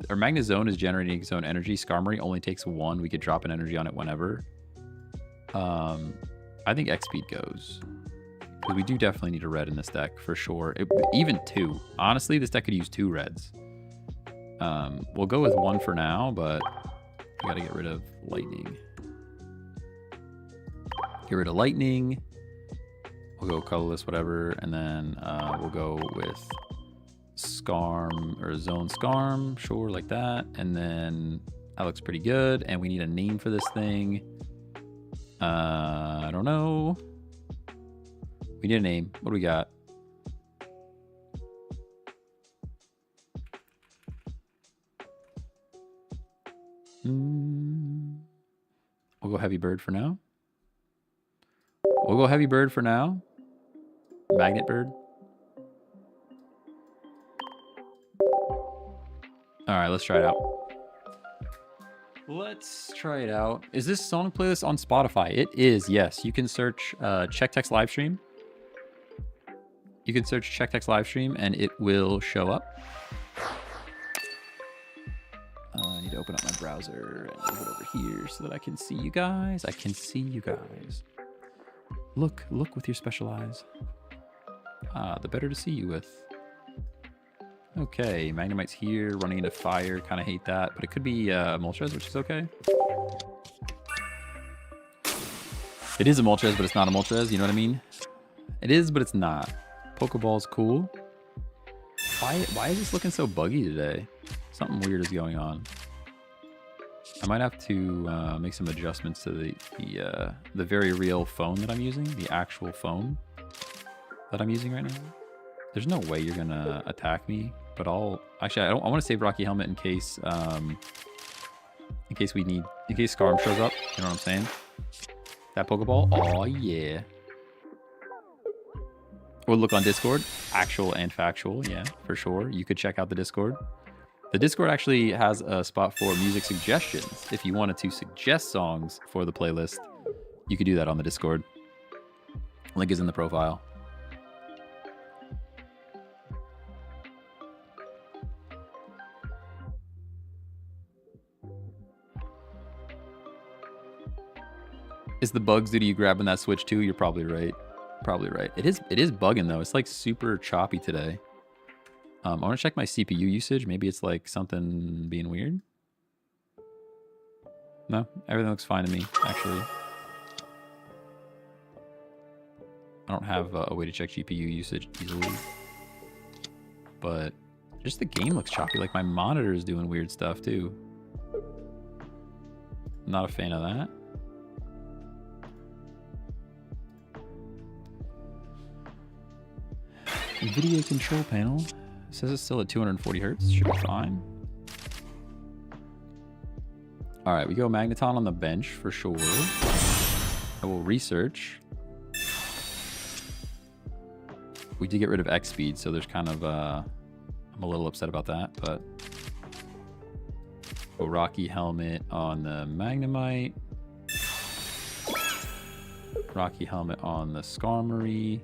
or Magnezone is generating its own energy. Skarmory only takes one. We could drop an energy on it whenever. I think X speed goes. Because we do definitely need a red in this deck for sure. Even two. Honestly, this deck could use 2 reds. We'll go with 1 for now, but we gotta get rid of Lightning. Get rid of Lightning. We'll go colorless, whatever, and then we'll go with Skarm or Zone Skarm, sure, like that. And then that looks pretty good. And we need a name for this thing. I don't know. We need a name. What do we got? We'll go Heavy Bird for now. We'll go Heavy Bird for now. Magnet Bird. All right, let's try it out. Let's try it out. Is this song playlist on Spotify? It is, yes. You can search Check Text Livestream. You can search Check Text Livestream and it will show up. I need to open up my browser and move it over here so that I can see you guys. I can see you guys. Look with your special eyes. The better to see you with. Okay, Magnemite's here, running into fire. Kind of hate that, but it could be Moltres, which is okay. It is a Moltres, but it's not a Moltres. You know what I mean? It is, but it's not. Pokeball's cool. Why is this looking so buggy today? Something weird is going on. I might have to make some adjustments to the very real phone that I'm using, the actual phone that I'm using right now. There's no way you're gonna attack me, but I want to save Rocky Helmet in case Scarm shows up. You know what I'm saying? That Pokeball, oh yeah. Or look on Discord, actual and factual, yeah, for sure. You could check out the Discord. The Discord actually has a spot for music suggestions. If you wanted to suggest songs for the playlist, you could do that on the Discord. Link is in the profile. Is the bugs due to you grabbing that Switch too? You're probably right. Probably right. It is bugging though. It's like super choppy today. I want to check my CPU usage. Maybe it's like something being weird. No, everything looks fine to me, actually. I don't have a way to check GPU usage easily. But just the game looks choppy. Like my monitor is doing weird stuff too. Not a fan of that. NVIDIA control panel. It says it's still at 240 hertz. Should be fine. All right, we go Magneton on the bench for sure. I will research. We did get rid of X speed, so there's kind of I'm a little upset about that, but go Rocky Helmet on the Magnemite. Rocky Helmet on the Skarmory.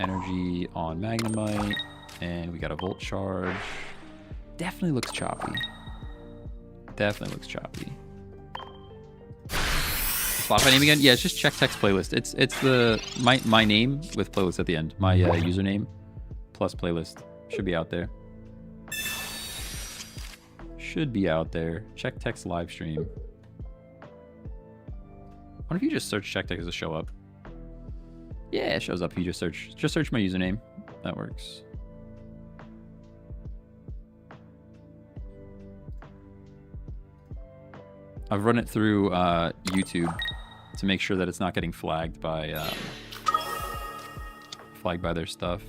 Energy on Magnemite, and we got a Volt Charge. Definitely looks choppy. Definitely looks choppy. Spotify name again? Yeah, it's just Check Text Playlist. It's the my name with playlist at the end. My username plus playlist should be out there. Should be out there. Check Text live stream. What if you just search Check Text to show up? Yeah, it shows up if you just search my username. That works. I've run it through YouTube to make sure that it's not getting flagged by their stuff.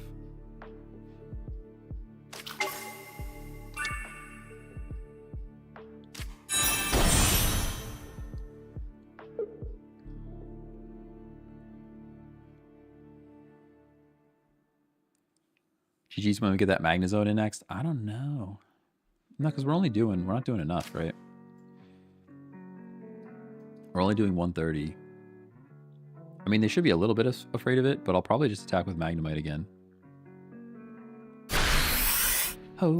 GG's when we get that Magnezone in next. I don't know. No, because we're not doing enough, right? We're only doing 130. I mean, they should be a little bit afraid of it, but I'll probably just attack with Magnemite again. Oh,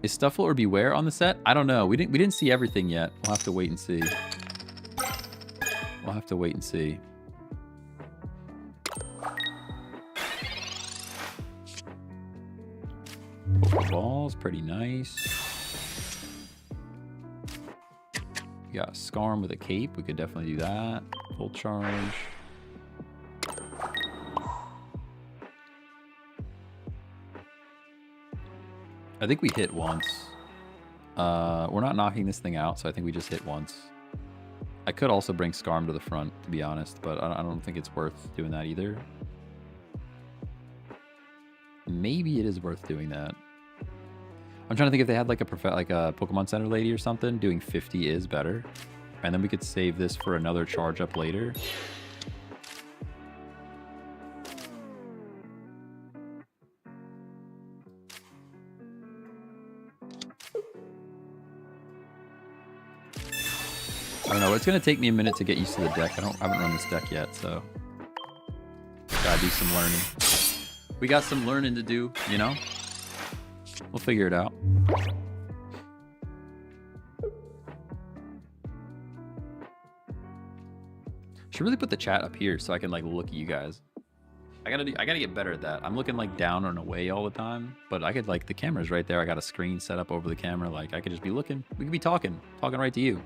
is Stuffle or Beware on the set? I don't know. We didn't see everything yet. We'll have to wait and see. We'll have to wait and see. Pokeball's pretty nice. We got Skarm with a cape. We could definitely do that. Full charge. I think we hit once. We're not knocking this thing out, so I think we just hit once. I could also bring Skarm to the front, to be honest, but I don't think it's worth doing that either. Maybe it is worth doing that. I'm trying to think if they had like a Pokemon Center lady or something. Doing 50 is better. And then we could save this for another charge up later. Oh, it's gonna take me a minute to get used to the deck. I haven't run this deck yet, so gotta do some learning. We got some learning to do, you know? We'll figure it out. Should really put the chat up here so I can like look at you guys. I gotta get better at that. I'm looking like down and away all the time, but I could like the camera's right there. I got a screen set up over the camera. Like I could just be looking. We could be talking right to you.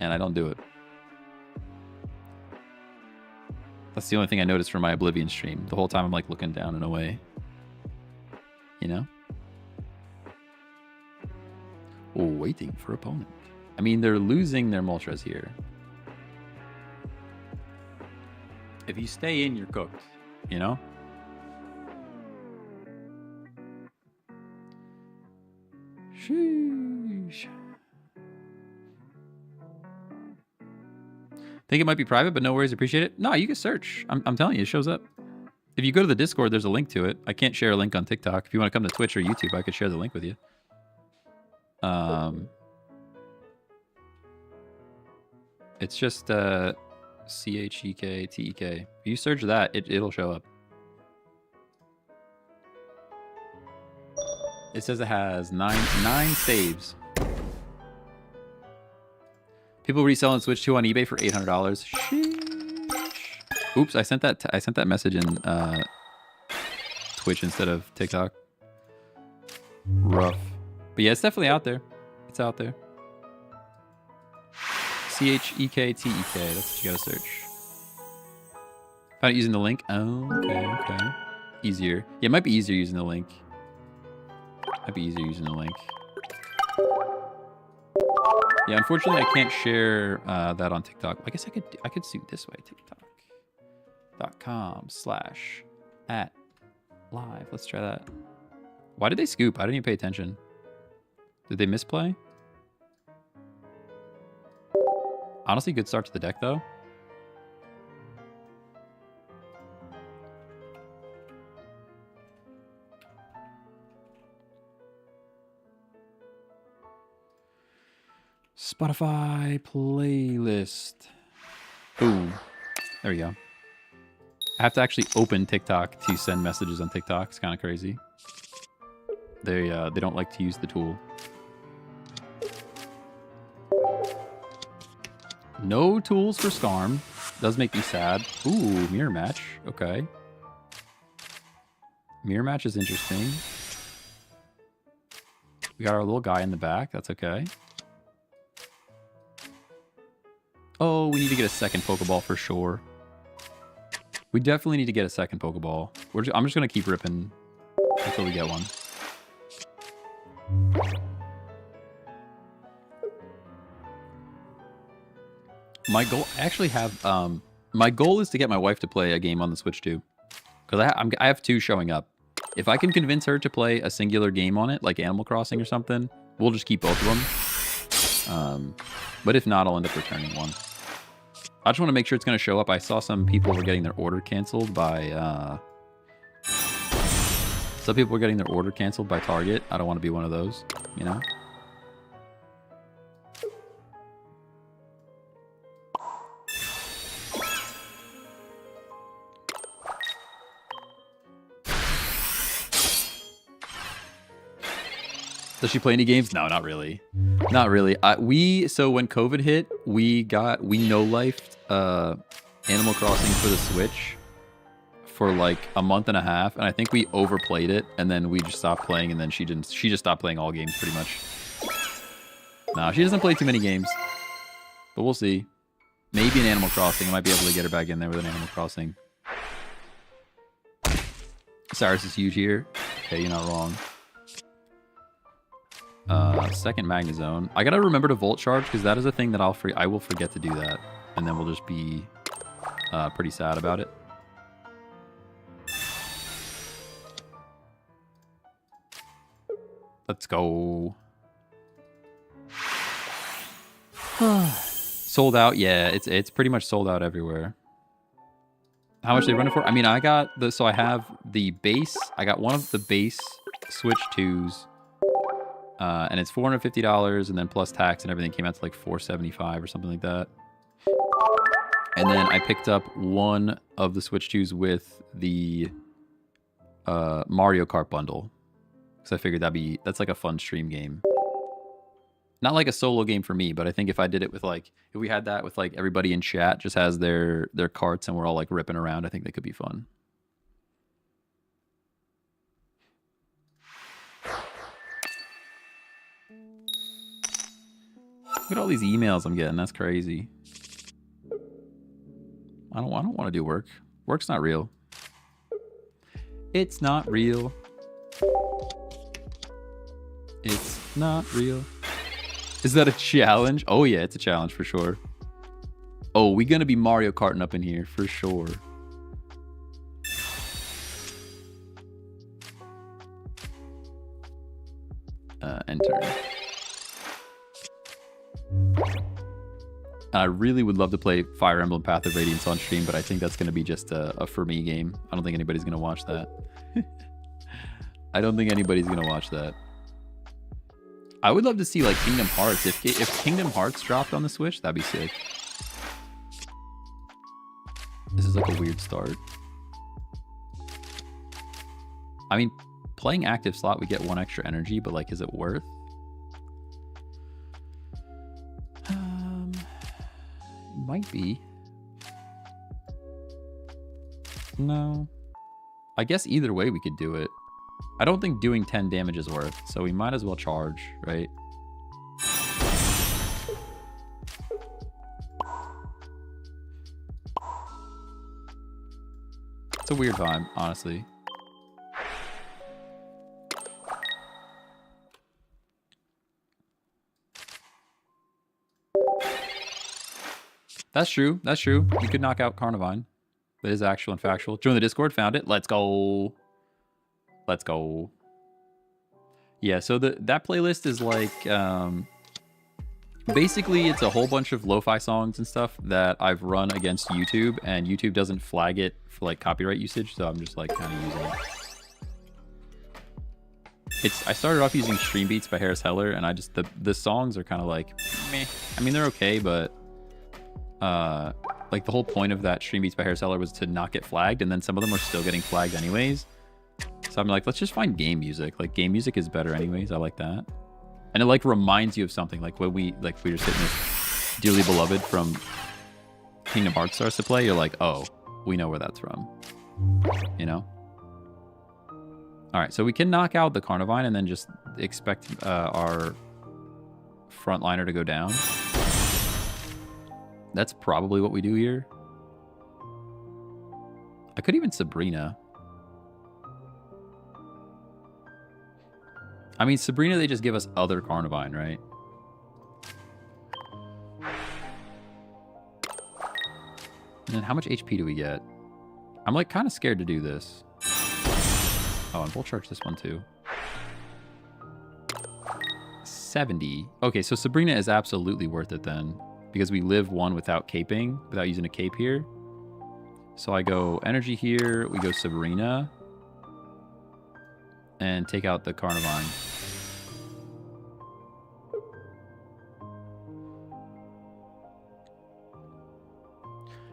And I don't do it. That's the only thing I noticed from my Oblivion stream. The whole time I'm like looking down and away. You know? Oh, waiting for opponent. I mean, they're losing their Moltres here. If you stay in, you're cooked, you know? Sheesh. Think it might be private, but no worries, appreciate it. No, you can search. I'm telling you, it shows up. If you go to the Discord, there's a link to it. I can't share a link on TikTok. If you want to come to Twitch or YouTube, I could share the link with you. It's just CHEKTEK. If you search that, it'll show up. It says it has nine saves. People reselling Switch 2 on eBay for $800. Sheesh. Oops, I sent that message in Twitch instead of TikTok. Rough. But yeah, it's definitely out there. It's out there. CHEKTEK. That's what you gotta search. Found it using the link. Oh, okay. Easier. Yeah, it might be easier using the link. Yeah, unfortunately, I can't share that on TikTok. I guess I could do it this way. TikTok.com/@live. Let's try that. Why did they scoop? I didn't even pay attention. Did they misplay? Honestly, good start to the deck, though. Spotify playlist. Boom. There we go. I have to actually open TikTok to send messages on TikTok. It's kind of crazy. They don't like to use the tool. No tools for Skarm. Does make me sad. Ooh, mirror match. Okay. Mirror match is interesting. We got our little guy in the back. That's okay. Oh, we need to get a second Pokeball for sure. We definitely need to get a second Pokeball. I'm just going to keep ripping until we get one. My goal, I actually have, my goal is to get my wife to play a game on the Switch too. Because I have two showing up. If I can convince her to play a singular game on it, like Animal Crossing or something, we'll just keep both of them. But if not, I'll end up returning one. I just want to make sure it's going to show up. I saw some people were getting their order canceled by, some people were getting their order canceled by Target. I don't want to be one of those, you know? Does she play any games? No, not really. Not really. So when COVID hit, we no-lifed Animal Crossing for the Switch for like a month and a half, and I think we overplayed it, and then we just stopped playing, and then she just stopped playing all games pretty much. Nah, she doesn't play too many games, but we'll see. Maybe an Animal Crossing. I might be able to get her back in there with an Animal Crossing. Cyrus is huge here. Okay, you're not wrong. Second Magnezone. I gotta remember to Volt Charge because that is a thing that I will forget to do that, and then we'll just be pretty sad about it. Let's go. Sold out. Yeah, it's pretty much sold out everywhere. How much they run it for? I mean, I have the base. I got one of the base Switch 2s And it's $450, and then plus tax and everything came out to like $475 or something like that. And then I picked up one of the Switch 2s with the Mario Kart bundle, because I figured that's like a fun stream game. Not like a solo game for me, but I think if I did it with like, if we had that with like everybody in chat just has their carts and we're all like ripping around, I think they could be fun. Look at all these emails I'm getting. That's crazy. I don't want to do work. Work's not real. It's not real. It's not real. Is that a challenge? Oh yeah, it's a challenge for sure. Oh, we gonna be Mario Karting up in here for sure. Enter. I really would love to play Fire Emblem Path of Radiance on stream, but I think that's going to be just a for me game. I don't think anybody's going to watch that. I don't think anybody's going to watch that. I would love to see like Kingdom Hearts. If Kingdom Hearts dropped on the Switch, that'd be sick. This is like a weird start. I mean, playing active slot, we get 1 extra energy, but like, is it worth? Might be. No. I guess either way we could do it. I don't think doing 10 damage is worth, so we might as well charge, right? It's a weird vibe, honestly. That's true. That's true. You could knock out Carnivine. That is actual and factual. Join the Discord. Found it. Let's go. Let's go. Yeah, so that playlist is like... basically, it's a whole bunch of lo-fi songs and stuff that I've run against YouTube, and YouTube doesn't flag it for like copyright usage, so I'm just like kind of using it. I started off using Stream Beats by Harris Heller, and I just... The songs are kind of like... meh. I mean, they're okay, but... like the whole point of that Stream Beats by Harris Heller was to not get flagged, and then some of them are still getting flagged anyways. So I'm like, let's just find game music. Like game music is better anyways. I like that. And it like reminds you of something. Like when we were just hitting this Dearly Beloved from Kingdom Hearts starts to play, you're like, oh, we know where that's from. You know? Alright, so we can knock out the Carnivine and then just expect our frontliner to go down. That's probably what we do here. I could even Sabrina. I mean, Sabrina, they just give us other Carnivine, right? And then how much HP do we get? I'm like kind of scared to do this. Oh, and we'll charge this one too. 70. Okay, so Sabrina is absolutely worth it then, because we live one without caping, without using a cape here. So I go energy here, we go Sabrina, and take out the Carnivine.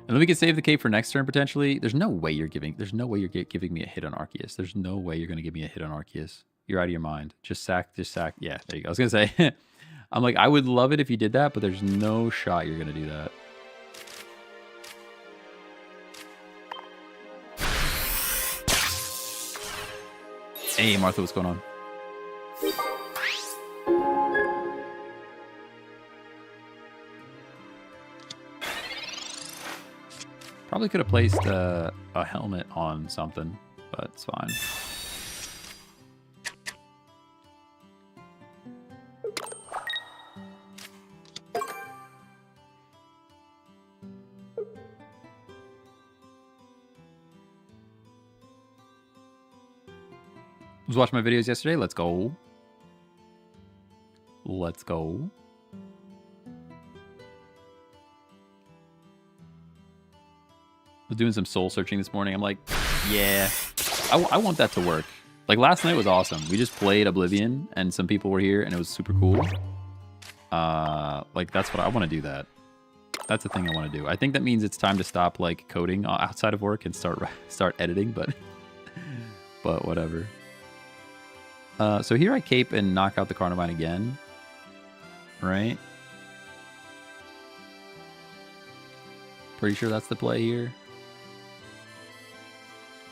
And then we can save the cape for next turn potentially. There's no way you're giving me a hit on Arceus. There's no way you're gonna give me a hit on Arceus. You're out of your mind. Just sack. Yeah, there you go. I was gonna say, I'm like, I would love it if you did that, but there's no shot you're gonna do that. Hey, Martha, what's going on? Probably could have placed a helmet on something, but it's fine. Was watching my videos yesterday. Let's go. Let's go. Was doing some soul searching this morning. I'm like, yeah, I want that to work. Like last night was awesome. We just played Oblivion and some people were here and it was super cool. Like that's what I want to do. That's the thing I want to do. I think that means it's time to stop like coding outside of work and start editing, but whatever. So here I cape and knock out the Carnivine again, right? Pretty sure that's the play here.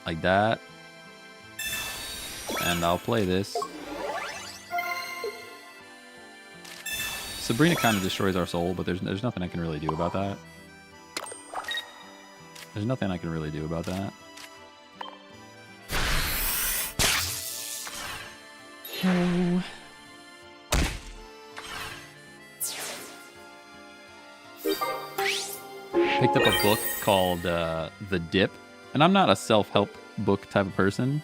Like that. And I'll play this. Sabrina kind of destroys our soul, but there's nothing I can really do about that. There's nothing I can really do about that. Oh. Picked up a book called The Dip. And I'm not a self-help book type of person.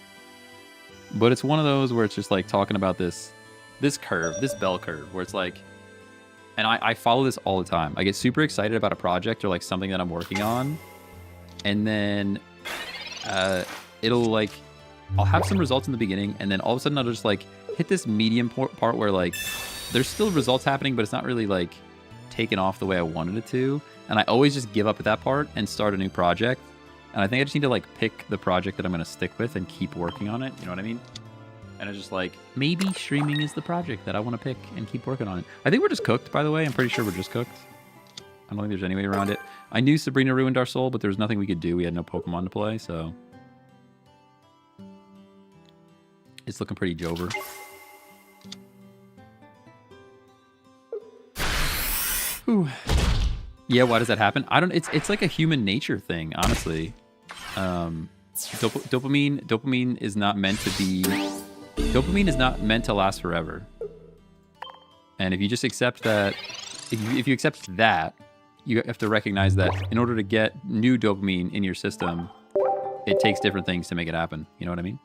But it's one of those where it's just like talking about this curve, this bell curve, where it's like, and I follow this all the time. I get super excited about a project or like something that I'm working on. And then it'll like, I'll have some results in the beginning. And then all of a sudden I'll just like hit this medium part where like there's still results happening, but it's not really like taken off the way I wanted it to. And I always just give up at that part and start a new project. And I think I just need to like pick the project that I'm going to stick with and keep working on it. You know what I mean? And it's just like, maybe streaming is the project that I want to pick and keep working on it. I think we're just cooked, by the way. I'm pretty sure we're just cooked. I don't think there's any way around it. I knew Sabrina ruined our soul, but there was nothing we could do. We had no Pokemon to play, so it's looking pretty Jover. Whew. Yeah, why does that happen? I don't. It's like a human nature thing, honestly. Dopamine is not meant to be. Dopamine is not meant to last forever. And if you just accept that, if you accept that, you have to recognize that in order to get new dopamine in your system, it takes different things to make it happen. You know what I mean?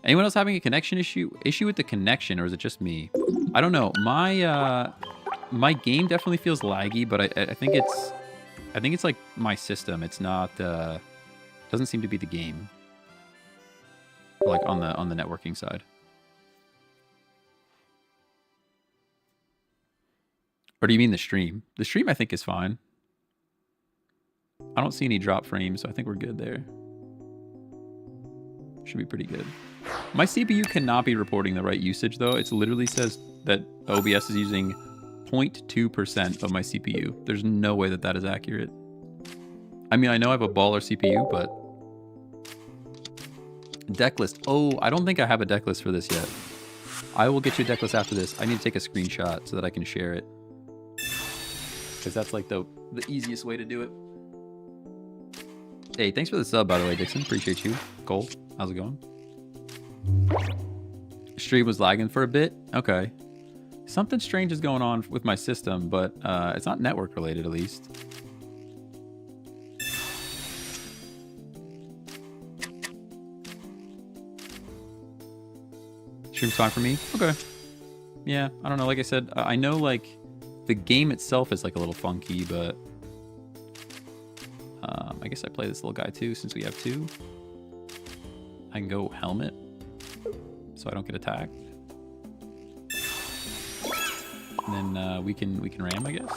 Anyone else having a connection issue with the connection, or is it just me? I don't know. My game definitely feels laggy, but I think it's like my system. It's not doesn't seem to be the game. Like on the networking side. Or do you mean the stream? The stream I think is fine. I don't see any drop frames, so I think we're good there. Should be pretty good. My CPU cannot be reporting the right usage though. It literally says that OBS is using 0.2% of my CPU. There's no way that is accurate. I mean, I know I have a baller CPU, but deck list. Oh, I don't think I have a deck list for this yet. I will get you a deck list after this. I need to take a screenshot so that I can share it. Because that's like the easiest way to do it. Hey, thanks for the sub, by the way, Dixon. Appreciate you. Cole, how's it going? Stream was lagging for a bit. Okay. Something strange is going on with my system, but it's not network related, at least. Stream's fine for me? Okay. Yeah, I don't know. Like I said, I know like the game itself is like a little funky, but I guess I play this little guy too since we have two. I can go helmet so I don't get attacked. And then we can ram, I guess.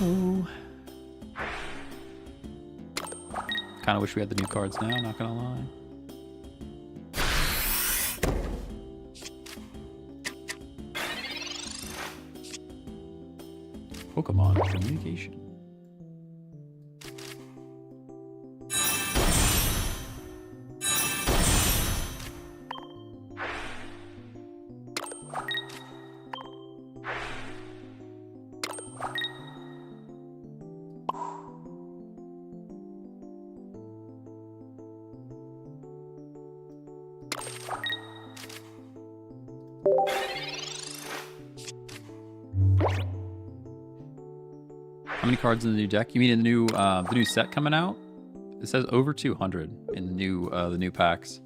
Oh. Kind of wish we had the new cards now, not gonna lie. Pokemon communication. How many cards in the new deck? You mean in the new set coming out? It says over 200 in the new packs.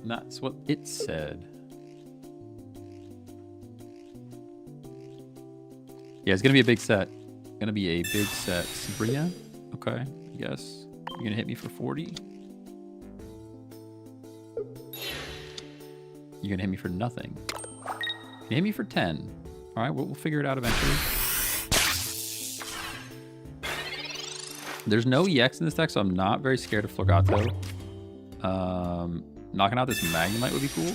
And that's what it said. Yeah, it's gonna be a big set. Gonna be a big set. Sabrina? Okay, I guess. You're gonna hit me for 40? You're gonna hit me for nothing. You hit me for 10. All right, we'll figure it out eventually. There's no EX in this deck, so I'm not very scared of Florgato. Knocking out this Magnemite would be cool.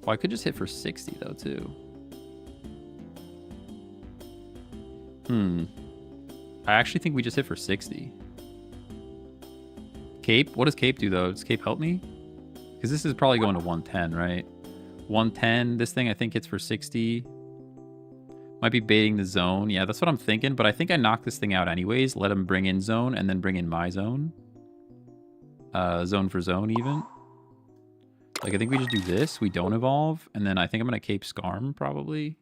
Oh, I could just hit for 60 though too. I actually think we just hit for 60. Cape? What does Cape do though? Does Cape help me? Because this is probably going to 110, right? 110. This thing I think hits for 60. Might be baiting the zone. Yeah, that's what I'm thinking. But I think I knock this thing out anyways. Let him bring in zone and then bring in my zone. Zone for zone even. Like, I think we just do this. We don't evolve. And then I think I'm going to Cape Skarm, probably.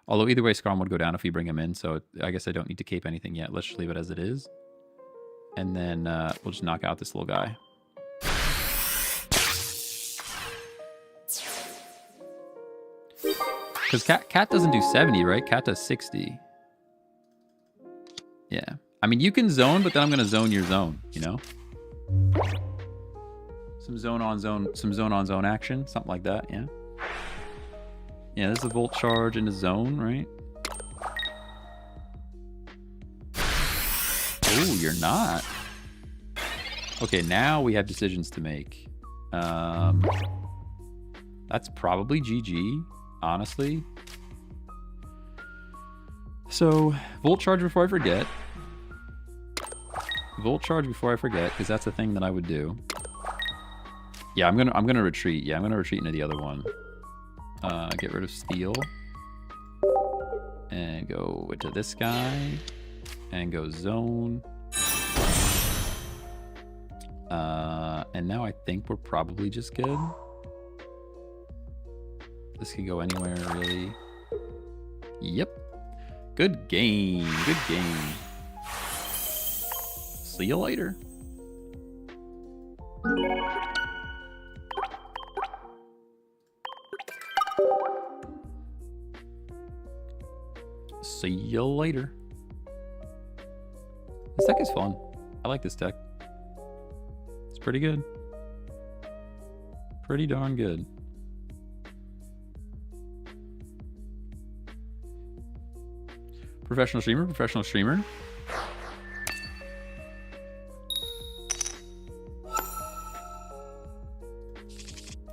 Although, either way, Skarm would go down if we bring him in. So, I guess I don't need to Cape anything yet. Let's just leave it as it is. And then we'll just knock out this little guy. Because Cat doesn't do 70, right? Cat does 60. Yeah. I mean, you can zone, but then I'm going to zone your zone, you know? Some zone on zone action, something like that, yeah. Yeah, this is a Volt Charge into zone, right? Oh, you're not. Okay, now we have decisions to make. That's probably GG, honestly. So, Volt Charge before I forget. Volt Charge before I forget, because that's the thing that I would do. Yeah, I'm gonna retreat. Yeah, I'm gonna retreat into the other one. Get rid of Steel. And go into this guy. And go zone. And now I think we're probably just good. This can go anywhere, really. Yep. Good game. Good game. See you later. See you later. This deck is fun. I like this deck. It's pretty good. Pretty darn good. Professional streamer, professional streamer.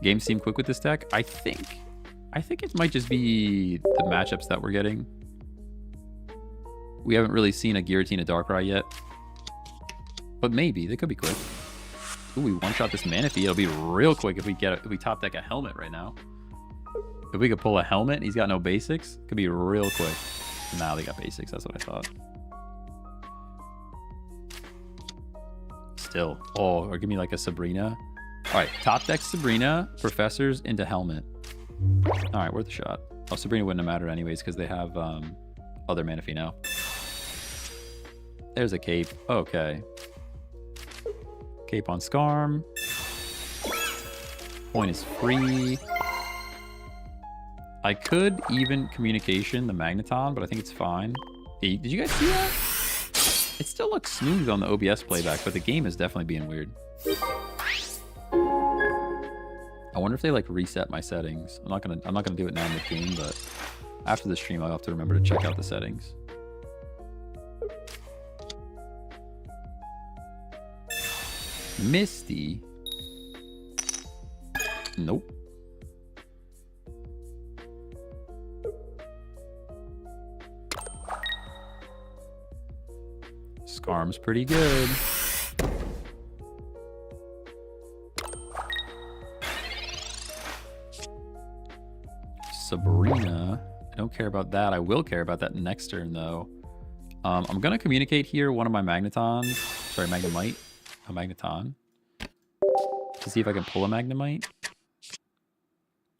Games seem quick with this deck. I think it might just be the matchups that we're getting. We haven't really seen a Giratina Darkrai yet. But maybe. They could be quick. Ooh, we one-shot this Manaphy. It'll be real quick if we top deck a helmet right now. If we could pull a helmet and he's got no basics, could be real quick. Nah, they got basics. That's what I thought. Still. Oh, or give me like a Sabrina. All right, top deck Sabrina, Professors into helmet. All right, worth a shot. Oh, Sabrina wouldn't have mattered anyways because they have other Manaphy now. There's a Cape. Okay. Cape on Skarm. Point is free. I could even Communication the Magneton, but I think it's fine. Hey, did you guys see that? It still looks smooth on the OBS playback, but the game is definitely being weird. I wonder if they like reset my settings. I'm not gonna do it now in the game, but after the stream I'll have to remember to check out the settings. Misty. Nope. Skarm's pretty good. Sabrina. I don't care about that. I will care about that next turn, though. I'm going to communicate here one of my Magnetons. Sorry, Magnemite. A Magneton. To see if I can pull a Magnemite.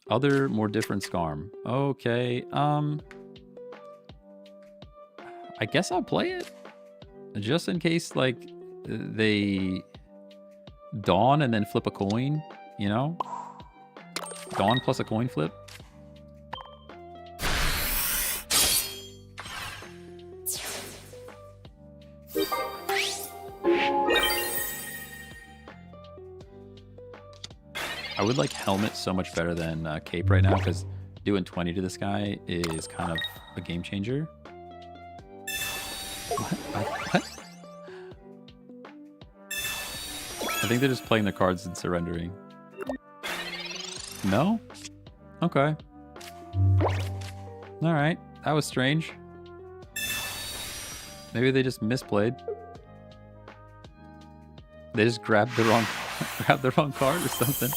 Other, more different Skarm. Okay. I guess I'll play it. Just in case, like, they dawn and then flip a coin, you know? Dawn plus a coin flip. I would like Helmet so much better than Cape right now, because doing 20 to this guy is kind of a game changer. What? I think they're just playing their cards and surrendering. No? Okay. Alright. That was strange. Maybe they just misplayed. They just grabbed the wrong card or something.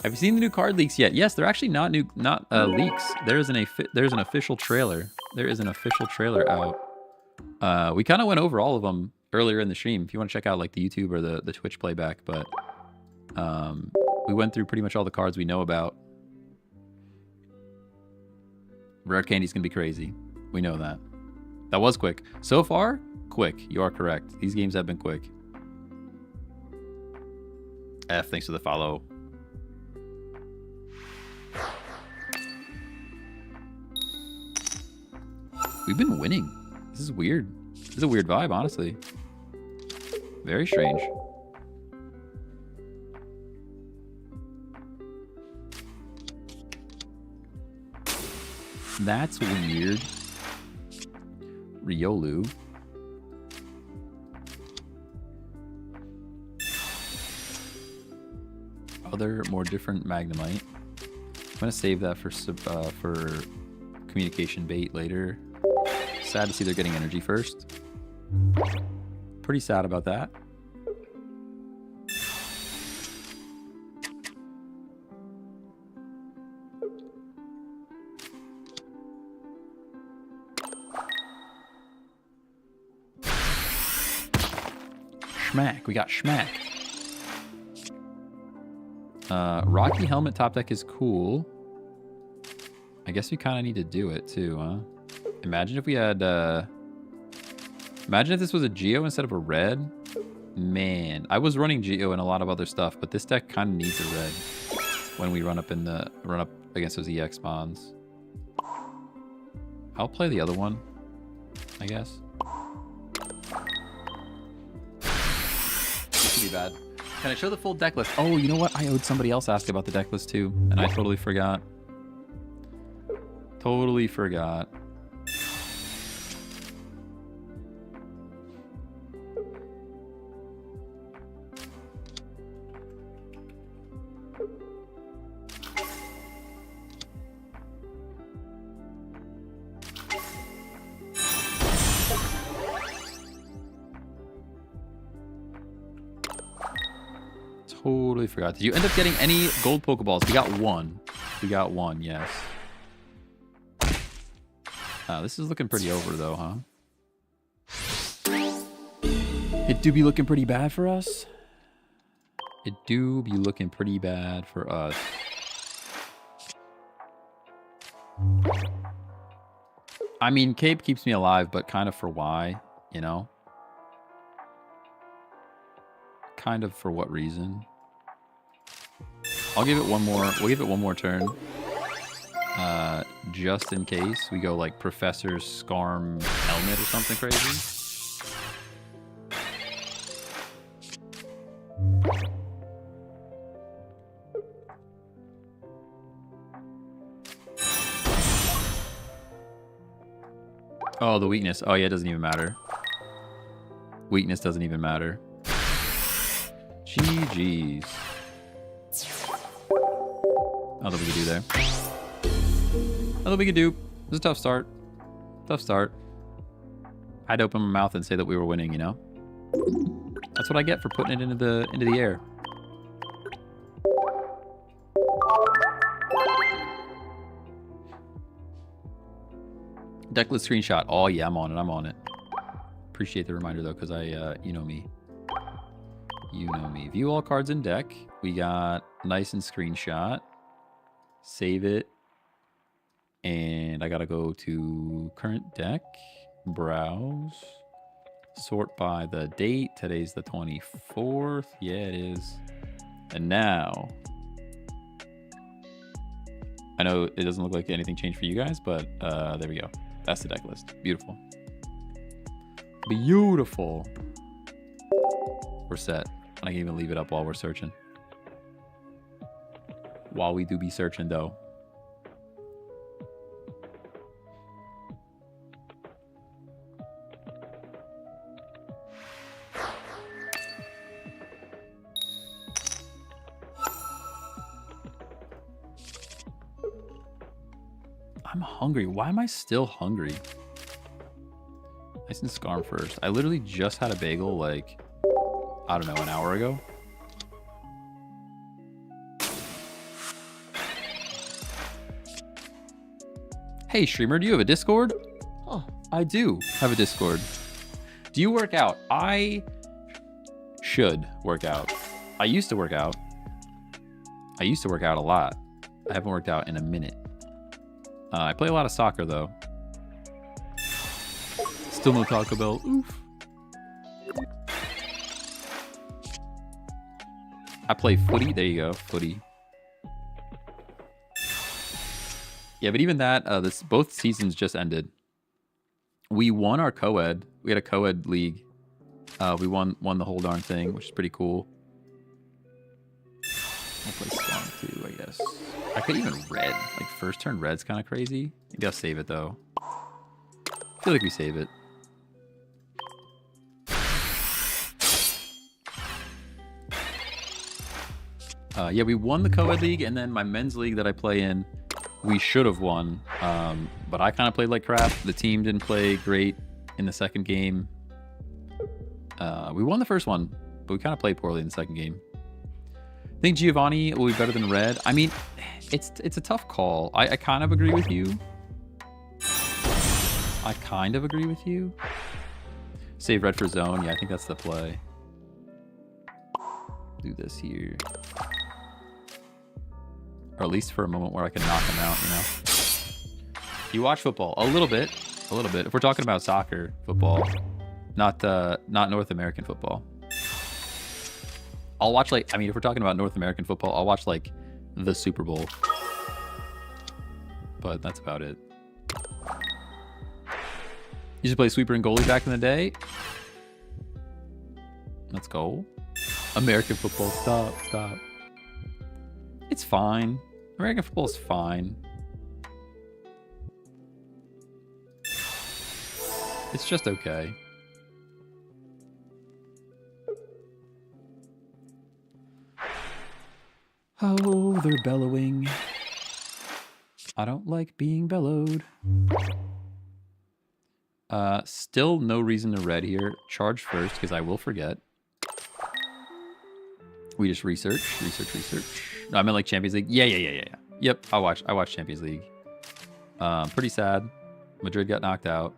Have you seen the new card leaks yet? Yes, they're actually not leaks. There's an official trailer. There is an official trailer out. We kind of went over all of them earlier in the stream. If you want to check out like the YouTube or the Twitch playback, but we went through pretty much all the cards we know about. Rare Candy's gonna be crazy. We know that. That was quick. So far, quick. You are correct. These games have been quick. F, thanks for the follow. We've been winning. This is weird. This is a weird vibe, honestly. Very strange. That's weird. Riolu. Other, more different Magnemite. I'm gonna save that for communication bait later. Sad to see they're getting energy first. Pretty sad about that. Schmack. We got Schmack. Rocky Helmet top deck is cool. I guess we kind of need to do it too, huh? Imagine if we had, imagine if this was a Geo instead of a red. Man, I was running Geo and a lot of other stuff, but this deck kind of needs a red when we run up against those EX bonds. I'll play the other one, I guess. This could be bad. Can I show the full deck list? Oh, you know what? I owed somebody else ask about the deck list too, and I totally forgot. Totally forgot. Totally forgot. Did you end up getting any gold Pokeballs? We got one. We got one, yes. This is looking pretty over though, huh? It do be looking pretty bad for us. It do be looking pretty bad for us. I mean, Cape keeps me alive, but kind of for why, you know? Kind of for what reason? I'll give it one more. We'll give it one more turn. Just in case we go like Professor Scarm Helmet or something crazy. Oh, the weakness. Oh yeah, it doesn't even matter. Weakness doesn't even matter. GG's. Nothing we can do there. Nothing we can do. It was a tough start. Tough start. I had to open my mouth and say that we were winning, you know? That's what I get for putting it into the air. Decklist screenshot. Oh yeah, I'm on it. I'm on it. Appreciate the reminder though, because you know me. You know me. View all cards in deck. We got nice and screenshot. Save it. And I gotta go to current deck. Browse. Sort by the date. Today's the 24th. Yeah, it is. And now, I know it doesn't look like anything changed for you guys, but there we go. That's the deck list. Beautiful. Beautiful. We're set. I can even leave it up while we're searching. While we do be searching, though. I'm hungry. Why am I still hungry? Nice and scarm first. I literally just had a bagel like, I don't know, an hour ago. Hey, streamer, do you have a Discord? Oh, I do have a Discord. Do you work out? I should work out. I used to work out. I used to work out a lot. I haven't worked out in a minute. I play a lot of soccer, though. Still no Taco Bell. Oof. I play footy. There you go. Footy. Yeah, but even that, both seasons just ended. We won our co-ed. We had a co-ed league. We won the whole darn thing, which is pretty cool. I'll play Song too, I guess. I could even red. Like, first turn red's kind of crazy. Maybe I'll save it, though. I feel like we save it. Yeah, we won the co-ed league, and then my men's league that I play in, we should have won. But I kind of played like crap. The team didn't play great in the second game. We won the first one, but we kind of played poorly in the second game. I think Giovanni will be better than red. I mean, it's a tough call. I kind of agree with you. I kind of agree with you. Save red for zone. Yeah, I think that's the play. Do this here. Or at least for a moment where I can knock him out, you know? You watch football? A little bit. A little bit. If we're talking about soccer, football. Not North American football. I'll watch, like, I mean, if we're talking about North American football, I'll watch, like, the Super Bowl. But that's about it. Used to play sweeper and goalie back in the day. Let's go. American football, stop. It's fine. American football is fine. It's just okay. Oh, they're bellowing. I don't like being bellowed. Still no reason to red here. Charge first, because I will forget. We just research. No, I meant like Champions League. Yeah. Yep, I watched Champions League. Pretty sad. Madrid got knocked out.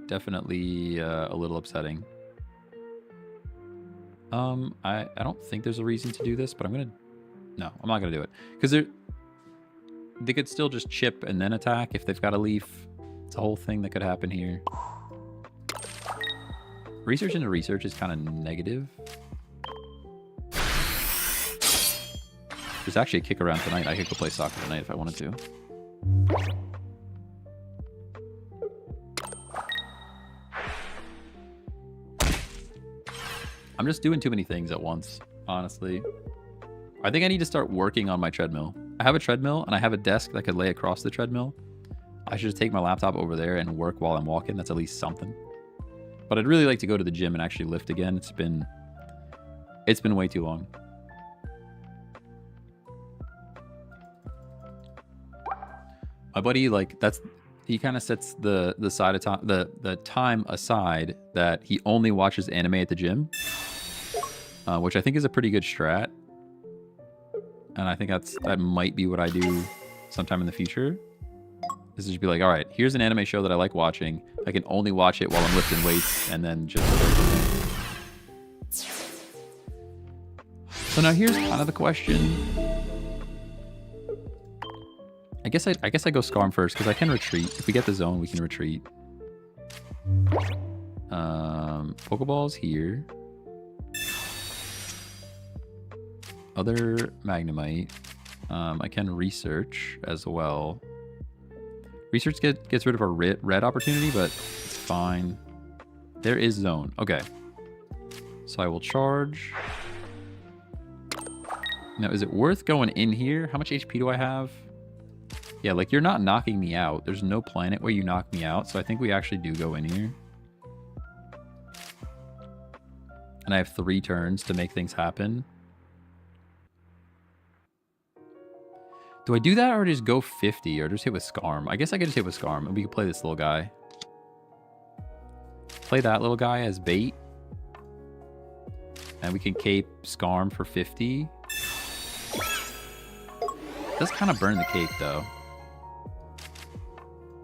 Definitely a little upsetting. I don't think there's a reason to do this, but no, I'm not gonna do it. Because they could still just chip and then attack if they've got a leaf. It's a whole thing that could happen here. Research into research is kind of negative. There's actually a kick around tonight. I could go play soccer tonight if I wanted to. I'm just doing too many things at once, honestly. I think I need to start working on my treadmill. I have a treadmill, and I have a desk that I could lay across the treadmill. I should just take my laptop over there and work while I'm walking. That's at least something. But I'd really like to go to the gym and actually lift again. It's been way too long. My buddy, like, he kind of sets the time aside that he only watches anime at the gym, which I think is a pretty good strat. And I think that might be what I do sometime in the future. Is just be like, all right, here's an anime show that I like watching. I can only watch it while I'm lifting weights, and then just. So now here's kind of the question. I guess I go Scarm first because I can retreat. If we get the zone, we can retreat. Pokeball's here. Other Magnemite. I can research as well. Research gets rid of our red opportunity, but it's fine. There is zone. Okay. So I will charge. Now, is it worth going in here? How much HP do I have? Yeah, like you're not knocking me out. There's no planet where you knock me out. So I think we actually do go in here. And I have 3 turns to make things happen. Do I do that or just go 50 or just hit with Scarm? I guess I could just hit with Scarm and we can play this little guy. Play that little guy as bait. And we can cape Scarm for 50. Does kind of burn the cape though.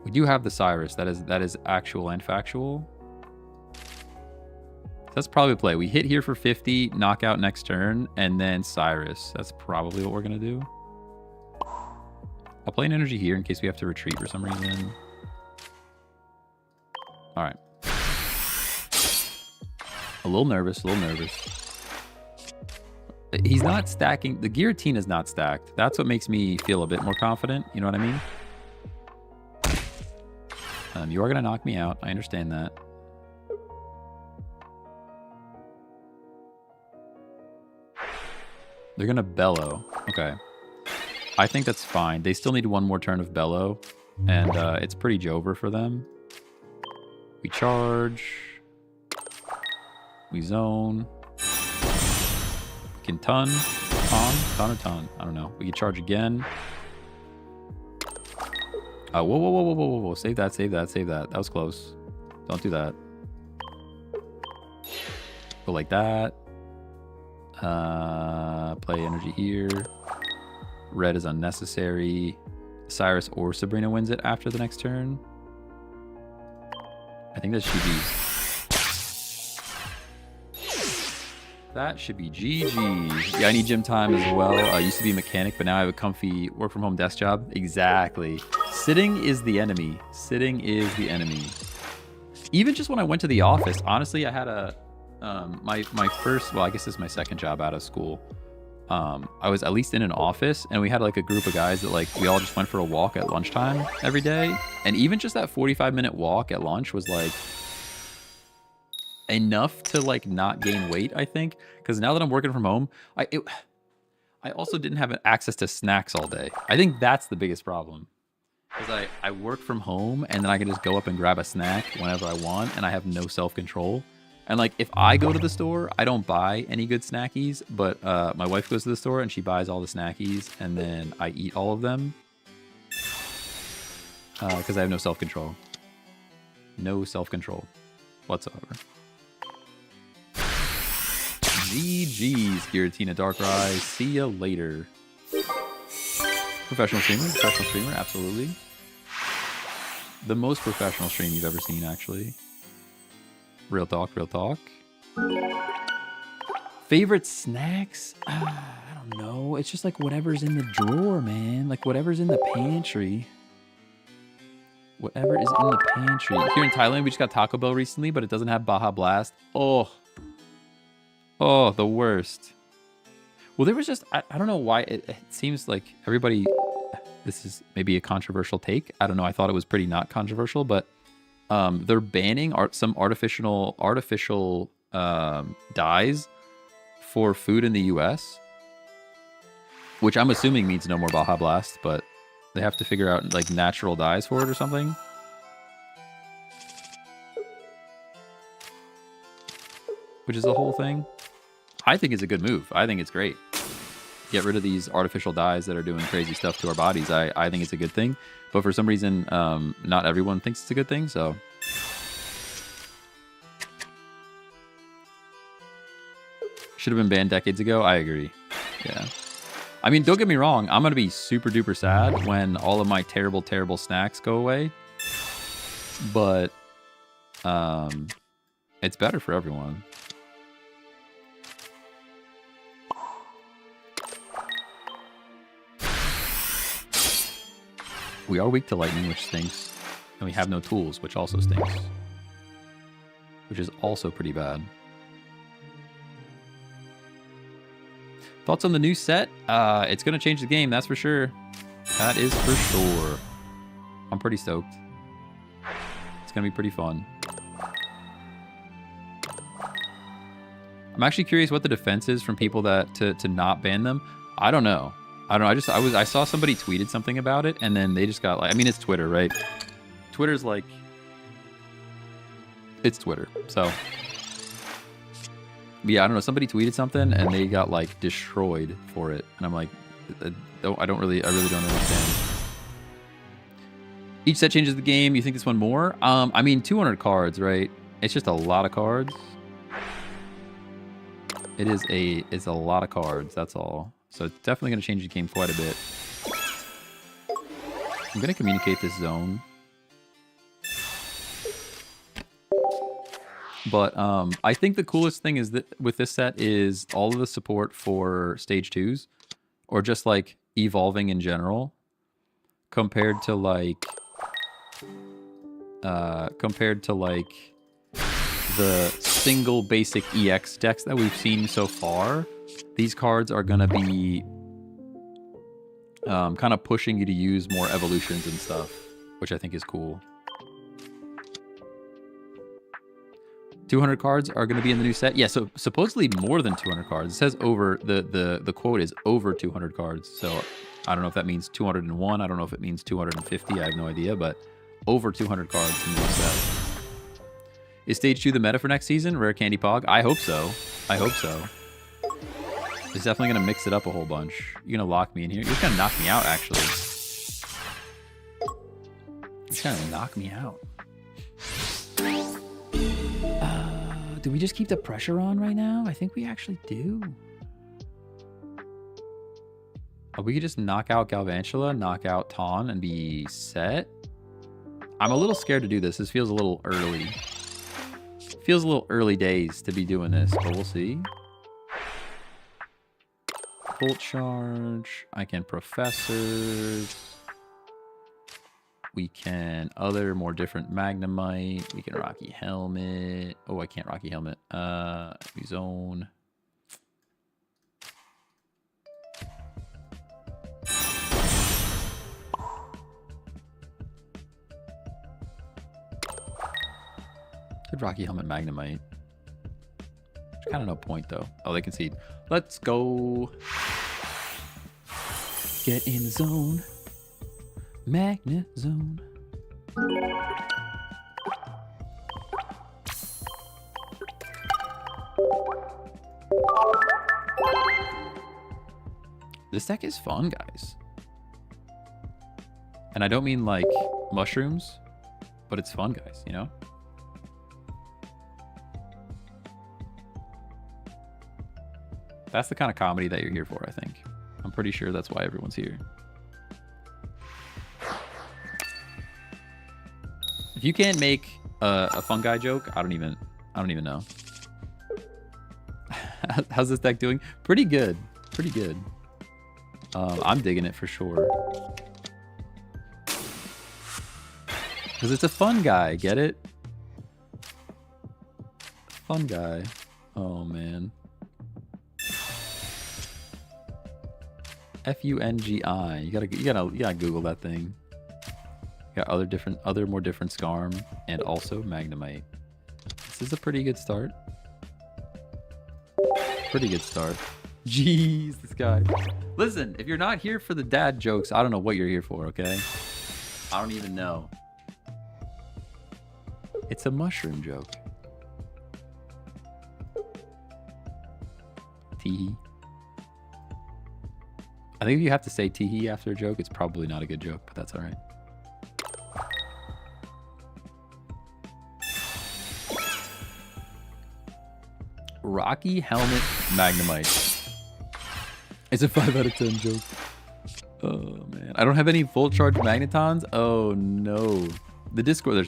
We do have the Cyrus. That is actual and factual. That's probably a play. We hit here for 50, knockout next turn, and then Cyrus. That's probably what we're gonna do. I'll play an energy here in case we have to retreat for some reason. All right. A little nervous, He's not stacking. The Giratina is not stacked. That's what makes me feel a bit more confident. You know what I mean? You are going to knock me out. I understand that. They're going to bellow. Okay. I think that's fine. They still need one more turn of bellow. And it's pretty Jover for them. We charge. We zone. We can ton or ton. I don't know. We can charge again. Whoa. Save that. That was close. Don't do that. Go like that. Play energy here. Red is unnecessary. Cyrus or Sabrina wins it after the next turn. I think that should be... That should be GG. Yeah, I need gym time as well. I used to be a mechanic, but now I have a comfy work-from-home desk job. Exactly. Sitting is the enemy. Sitting is the enemy. Even just when I went to the office, honestly, I had a... my first... Well, I guess this is my second job out of school. I was at least in an office, and we had like a group of guys that like we all just went for a walk at lunchtime every day. And even just that 45-minute walk at lunch was like enough to like not gain weight, I think. Because now that I'm working from home, I also didn't have access to snacks all day. I think that's the biggest problem. Because I work from home, and then I can just go up and grab a snack whenever I want, and I have no self-control. And like, if I go to the store, I don't buy any good snackies, but my wife goes to the store and she buys all the snackies, and then I eat all of them because I have no self-control. No self-control whatsoever. GG's, Giratina Darkrai. See ya later. Professional streamer, absolutely. The most professional stream you've ever seen, actually. Real talk. Favorite snacks? I don't know. It's just like whatever's in the drawer, man. Like whatever's in the pantry. Whatever is in the pantry. Here in Thailand, we just got Taco Bell recently, but it doesn't have Baja Blast. Oh, the worst. Well, there was just... I don't know why. It seems like everybody... This is maybe a controversial take. I don't know. I thought it was pretty not controversial, but... they're banning some artificial dyes for food in the US, which I'm assuming means no more Baja Blast, but they have to figure out like natural dyes for it or something. Which is the whole thing. I think it's a good move. I think it's great. Get rid of these artificial dyes that are doing crazy stuff to our bodies. I think it's a good thing. But for some reason, not everyone thinks it's a good thing, so... Should have been banned decades ago? I agree. Yeah. I mean, don't get me wrong. I'm going to be super duper sad when all of my terrible, terrible snacks go away. But, it's better for everyone. We are weak to lightning, which stinks. And we have no tools, which also stinks. Which is also pretty bad. Thoughts on the new set? It's going to change the game, that's for sure. That is for sure. I'm pretty stoked. It's going to be pretty fun. I'm actually curious what the defense is from people that to not ban them. I don't know. I saw somebody tweeted something about it, and then they just got like, I mean, it's Twitter, right? Twitter's like, it's Twitter. So, yeah, I don't know. Somebody tweeted something, and they got like destroyed for it, and I'm like, I really don't understand. Each set changes the game. You think this one more? I mean, 200 cards, right? It's just a lot of cards. It's a lot of cards. That's all. So it's definitely going to change the game quite a bit. I'm going to communicate this zone. But I think the coolest thing is that with this set is all of the support for stage 2s, or just like evolving in general, compared to like the single basic EX decks that we've seen so far. These cards are gonna be kind of pushing you to use more evolutions and stuff, which I think is cool. 200 cards are going to be in the new set. Yeah, so supposedly more than 200 cards. It says over, the quote is over 200 cards. So I don't know if that means 201. I don't know if it means 250. I have no idea, but over 200 cards in the new set. Is Stage 2 the meta for next season? Rare Candy Pog? I hope so. I hope so. It's definitely going to mix it up a whole bunch. You're going to lock me in here? You're just going to knock me out, actually. You're just going to knock me out. Do we just keep the pressure on right now? I think we actually do. We could just knock out Galvantula, knock out Tawn, and be set. I'm a little scared to do this. This feels a little early. Feels a little early days to be doing this, but we'll see. Bolt Charge. I can Professors. We can other more different Magnemite. We can Rocky Helmet. Oh, I can't Rocky Helmet. Zone. Good Rocky Helmet Magnemite. There's kind of no point though. Oh, they concede. Let's go. Get in the zone. Magnet Zone. This deck is fun, guys. And I don't mean like mushrooms, but it's fun, guys, you know? That's the kind of comedy that you're here for, I think. I'm pretty sure that's why everyone's here. If you can't make a fungi joke, I don't even know. How's this deck doing? Pretty good. Pretty good. I'm digging it for sure. Because it's a fun guy, get it? Fun guy. Oh man. Fungi. You gotta Google that thing. Got other more different Scarm and also Magnemite. This is a pretty good start. Pretty good start. Jeez, this guy. Listen, if you're not here for the dad jokes, I don't know what you're here for, okay? I don't even know. It's a mushroom joke. Teehee. I think if you have to say teehee after a joke, it's probably not a good joke, but that's alright. Rocky Helmet Magnemite. It's a 5 out of 10 joke. Oh man, I don't have any full charge magnetons. Oh no, the Discord.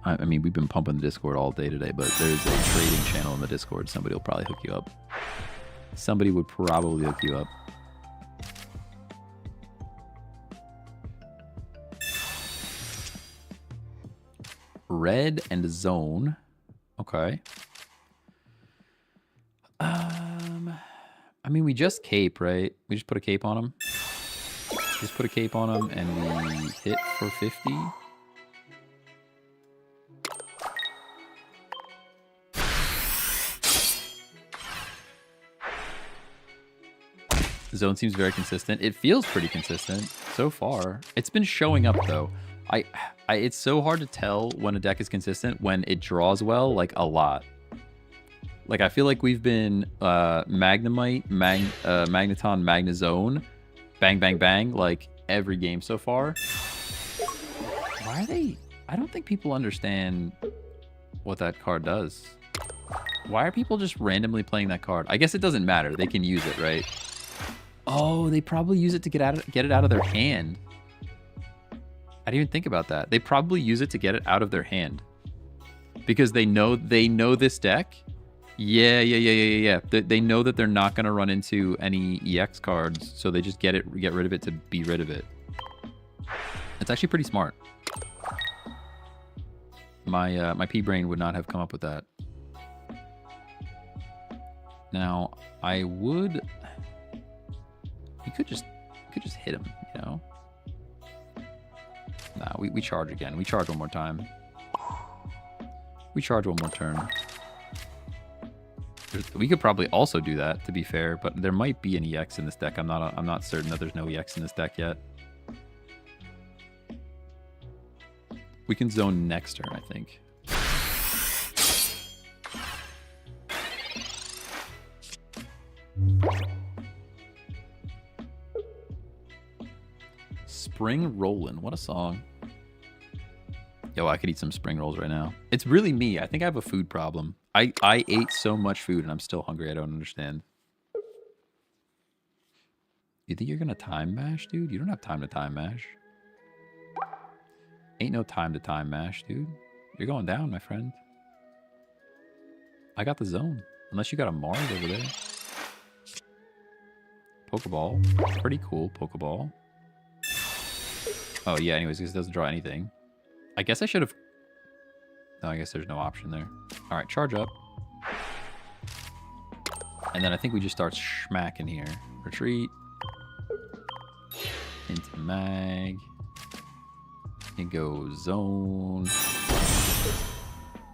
I mean, we've been pumping the Discord all day today, but there's a trading channel in the Discord. Somebody will probably hook you up. Somebody would probably hook you up. red and zone. Okay. I mean, we just cape, right? We just put a cape on him. Just put a cape on him, and we hit for 50. Zone seems very consistent. It feels pretty consistent so far. It's been showing up, though. It's so hard to tell when a deck is consistent when it draws well, like, a lot. Like, I feel like we've been Magnemite, Magneton, Magnezone, bang, bang, bang, like, every game so far. Why are they... I don't think people understand what that card does. Why are people just randomly playing that card? I guess it doesn't matter. They can use it, right? Oh, they probably use it to get it out of their hand. I didn't even think about that. They probably use it to get it out of their hand. Because they know this deck... Yeah. They know that they're not going to run into any EX cards, so they just get rid of it to be rid of it. It's actually pretty smart. My pea brain would not have come up with that. Now, I would... We could just hit him, you know? Nah, we charge again. We charge one more time. We charge one more turn. We could probably also do that, to be fair, but there might be an EX in this deck. I'm not certain that there's no EX in this deck yet. We can zone next turn, I think. Spring Rollin', what a song. Yo, I could eat some spring rolls right now. It's really me. I think I have a food problem. I ate so much food and I'm still hungry. I don't understand. You think you're gonna time mash, dude? You don't have time to time mash. Ain't no time to time mash, dude. You're going down, my friend. I got the zone. Unless you got a Mars over there. Pokeball. Pretty cool, Pokeball. Oh, yeah, anyways, this doesn't draw anything. I guess I should have... No, I guess there's no option there. All right, charge up. And then I think we just start smacking here. Retreat. Into mag. And go zone.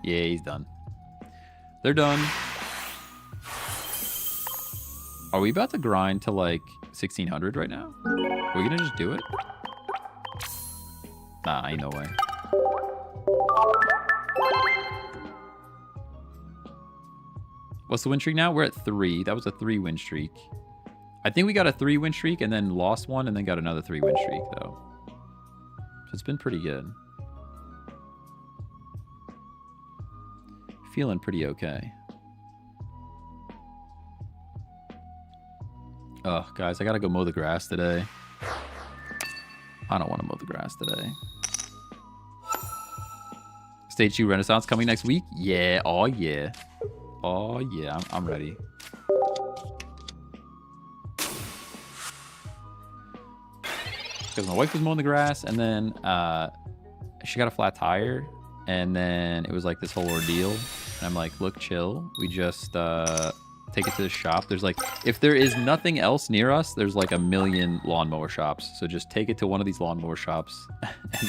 Yeah, he's done. They're done. Are we about to grind to like 1600 right now? Are we gonna just do it? Nah, ain't no way. What's the win streak now? We're at 3. That was a 3-win streak. I think we got a 3-win streak and then lost one and then got another 3-win streak, though. So it's been pretty good. Feeling pretty okay. Oh, guys, I gotta go mow the grass today. I don't want to mow the grass today. Stage 2 Renaissance coming next week? Yeah, oh yeah. Oh yeah, I'm ready. Because my wife was mowing the grass and then she got a flat tire and then it was like this whole ordeal. And I'm like, look, chill. We just take it to the shop. There's like, if there is nothing else near us, there's like a million lawnmower shops. So just take it to one of these lawnmower shops and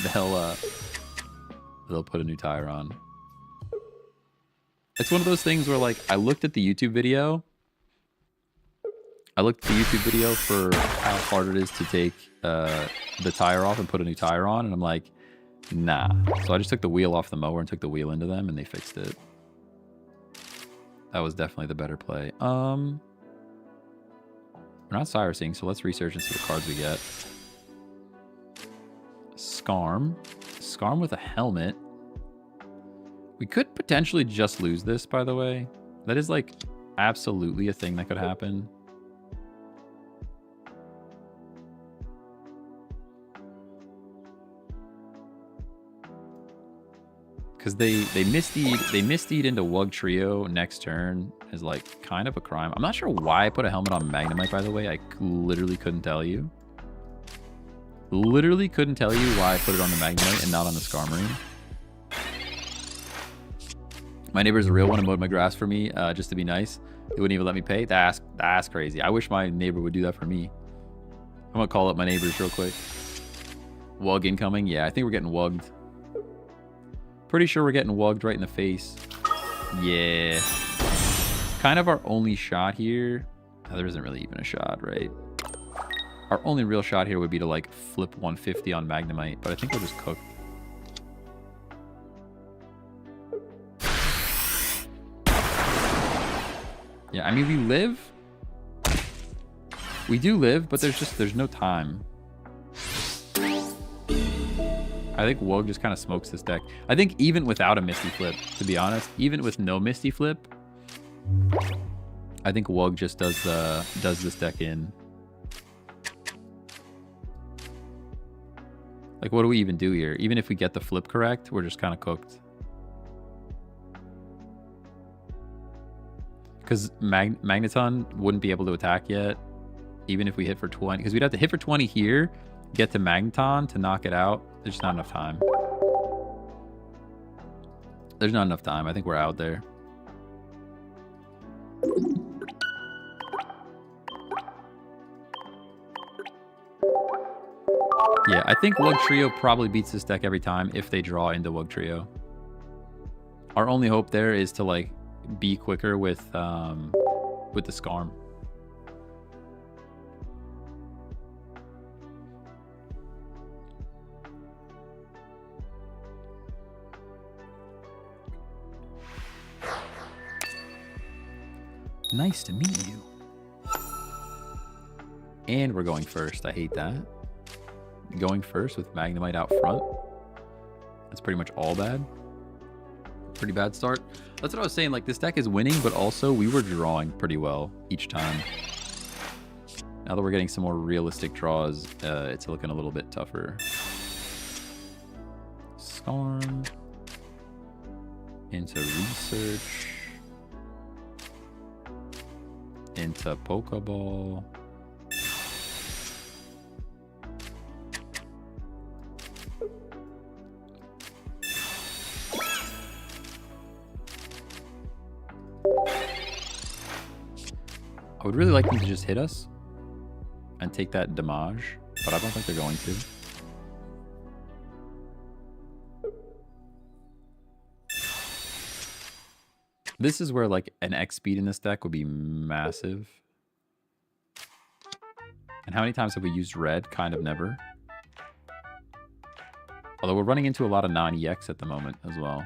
they'll put a new tire on. It's one of those things where like I looked at the YouTube video. I looked at the YouTube video for how hard it is to take the tire off and put a new tire on, and I'm like, nah. So I just took the wheel off the mower and took the wheel into them, and they fixed it. That was definitely the better play. We're not Cyrusing, so let's research and see what cards we get. Skarm. Skarm with a helmet. We could potentially just lose this, by the way. That is like absolutely a thing that could happen. Because they misdeed into Wug Trio next turn is like kind of a crime. I'm not sure why I put a helmet on Magnemite, by the way. I literally couldn't tell you. Literally couldn't tell you why I put it on the Magnemite and not on the Skarmory. My neighbor's a real one and mowed my grass for me just to be nice. He wouldn't even let me pay. That's crazy. I wish my neighbor would do that for me. I'm gonna call up my neighbors real quick. Wug incoming. Yeah, I think we're getting wugged. Pretty sure we're getting wugged right in the face. Yeah. Kind of our only shot here. Oh, there isn't really even a shot, right? Our only real shot here would be to like flip 150 on Magnemite, but I think we're just cooked. Yeah, I mean, we live. We do live, but there's no time. I think Wug just kind of smokes this deck. I think even without a Misty Flip, to be honest, even with no Misty Flip, I think Wug just does this deck in. Like, what do we even do here? Even if we get the flip correct, we're just kind of cooked. Because Magneton wouldn't be able to attack yet, even if we hit for 20. Because we'd have to hit for 20 here, get to Magneton to knock it out. There's not enough time. There's not enough time. I think we're out there. Yeah, I think Wug Trio probably beats this deck every time if they draw into Wug Trio. Our only hope there is to like be quicker with the Scarm. Nice to meet you. And we're going first. I hate that. Going first with Magnemite out front. That's pretty much all bad. Pretty bad start. That's what I was saying. Like, this deck is winning, but also we were drawing pretty well each time. Now that we're getting some more realistic draws, it's looking a little bit tougher. Scarm. Into Research. Into Pokeball. I would really like them to just hit us and take that damage, but I don't think they're going to. This is where like an X speed in this deck would be massive. And how many times have we used red? Kind of never. Although we're running into a lot of non-EX at the moment as well.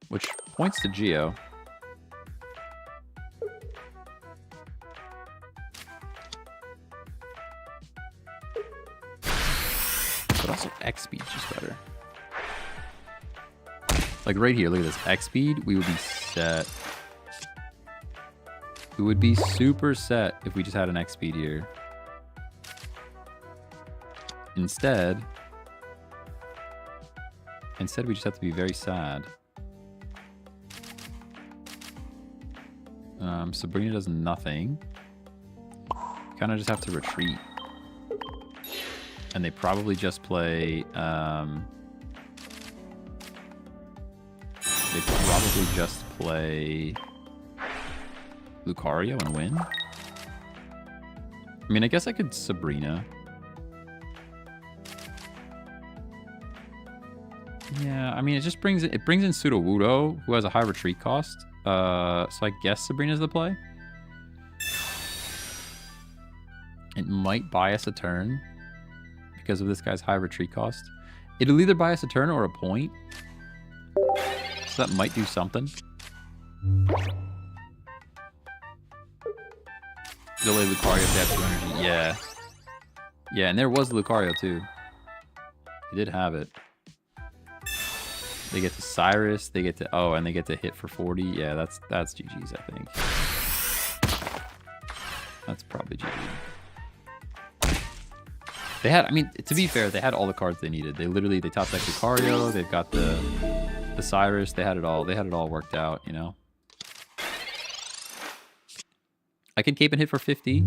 Which points to Geo. But also X speed's just better. Like right here, look at this. X speed, we would be set. We would be super set if we just had an X speed here. Instead, we just have to be very sad. Sabrina does nothing. Kind of just have to retreat. And they probably just play... they probably just play Lucario and win. I mean, I guess I could Sabrina. Yeah, I mean, it just brings in Sudowoodo, who has a high retreat cost. So I guess Sabrina's the play. It might buy us a turn because of this guy's high retreat cost. It'll either buy us a turn or a point. So that might do something. Delay Lucario if they have 2 energy. Yeah. Yeah, and there was Lucario too. They did have it. They get to Cyrus, they get to... Oh, and they get to hit for 40. Yeah, that's GG's, I think. That's probably GG. They had... I mean, to be fair, they had all the cards they needed. They top decked Lucario. They've got the Cyrus. They had it all. They had it all worked out, you know? I can cape and hit for 50.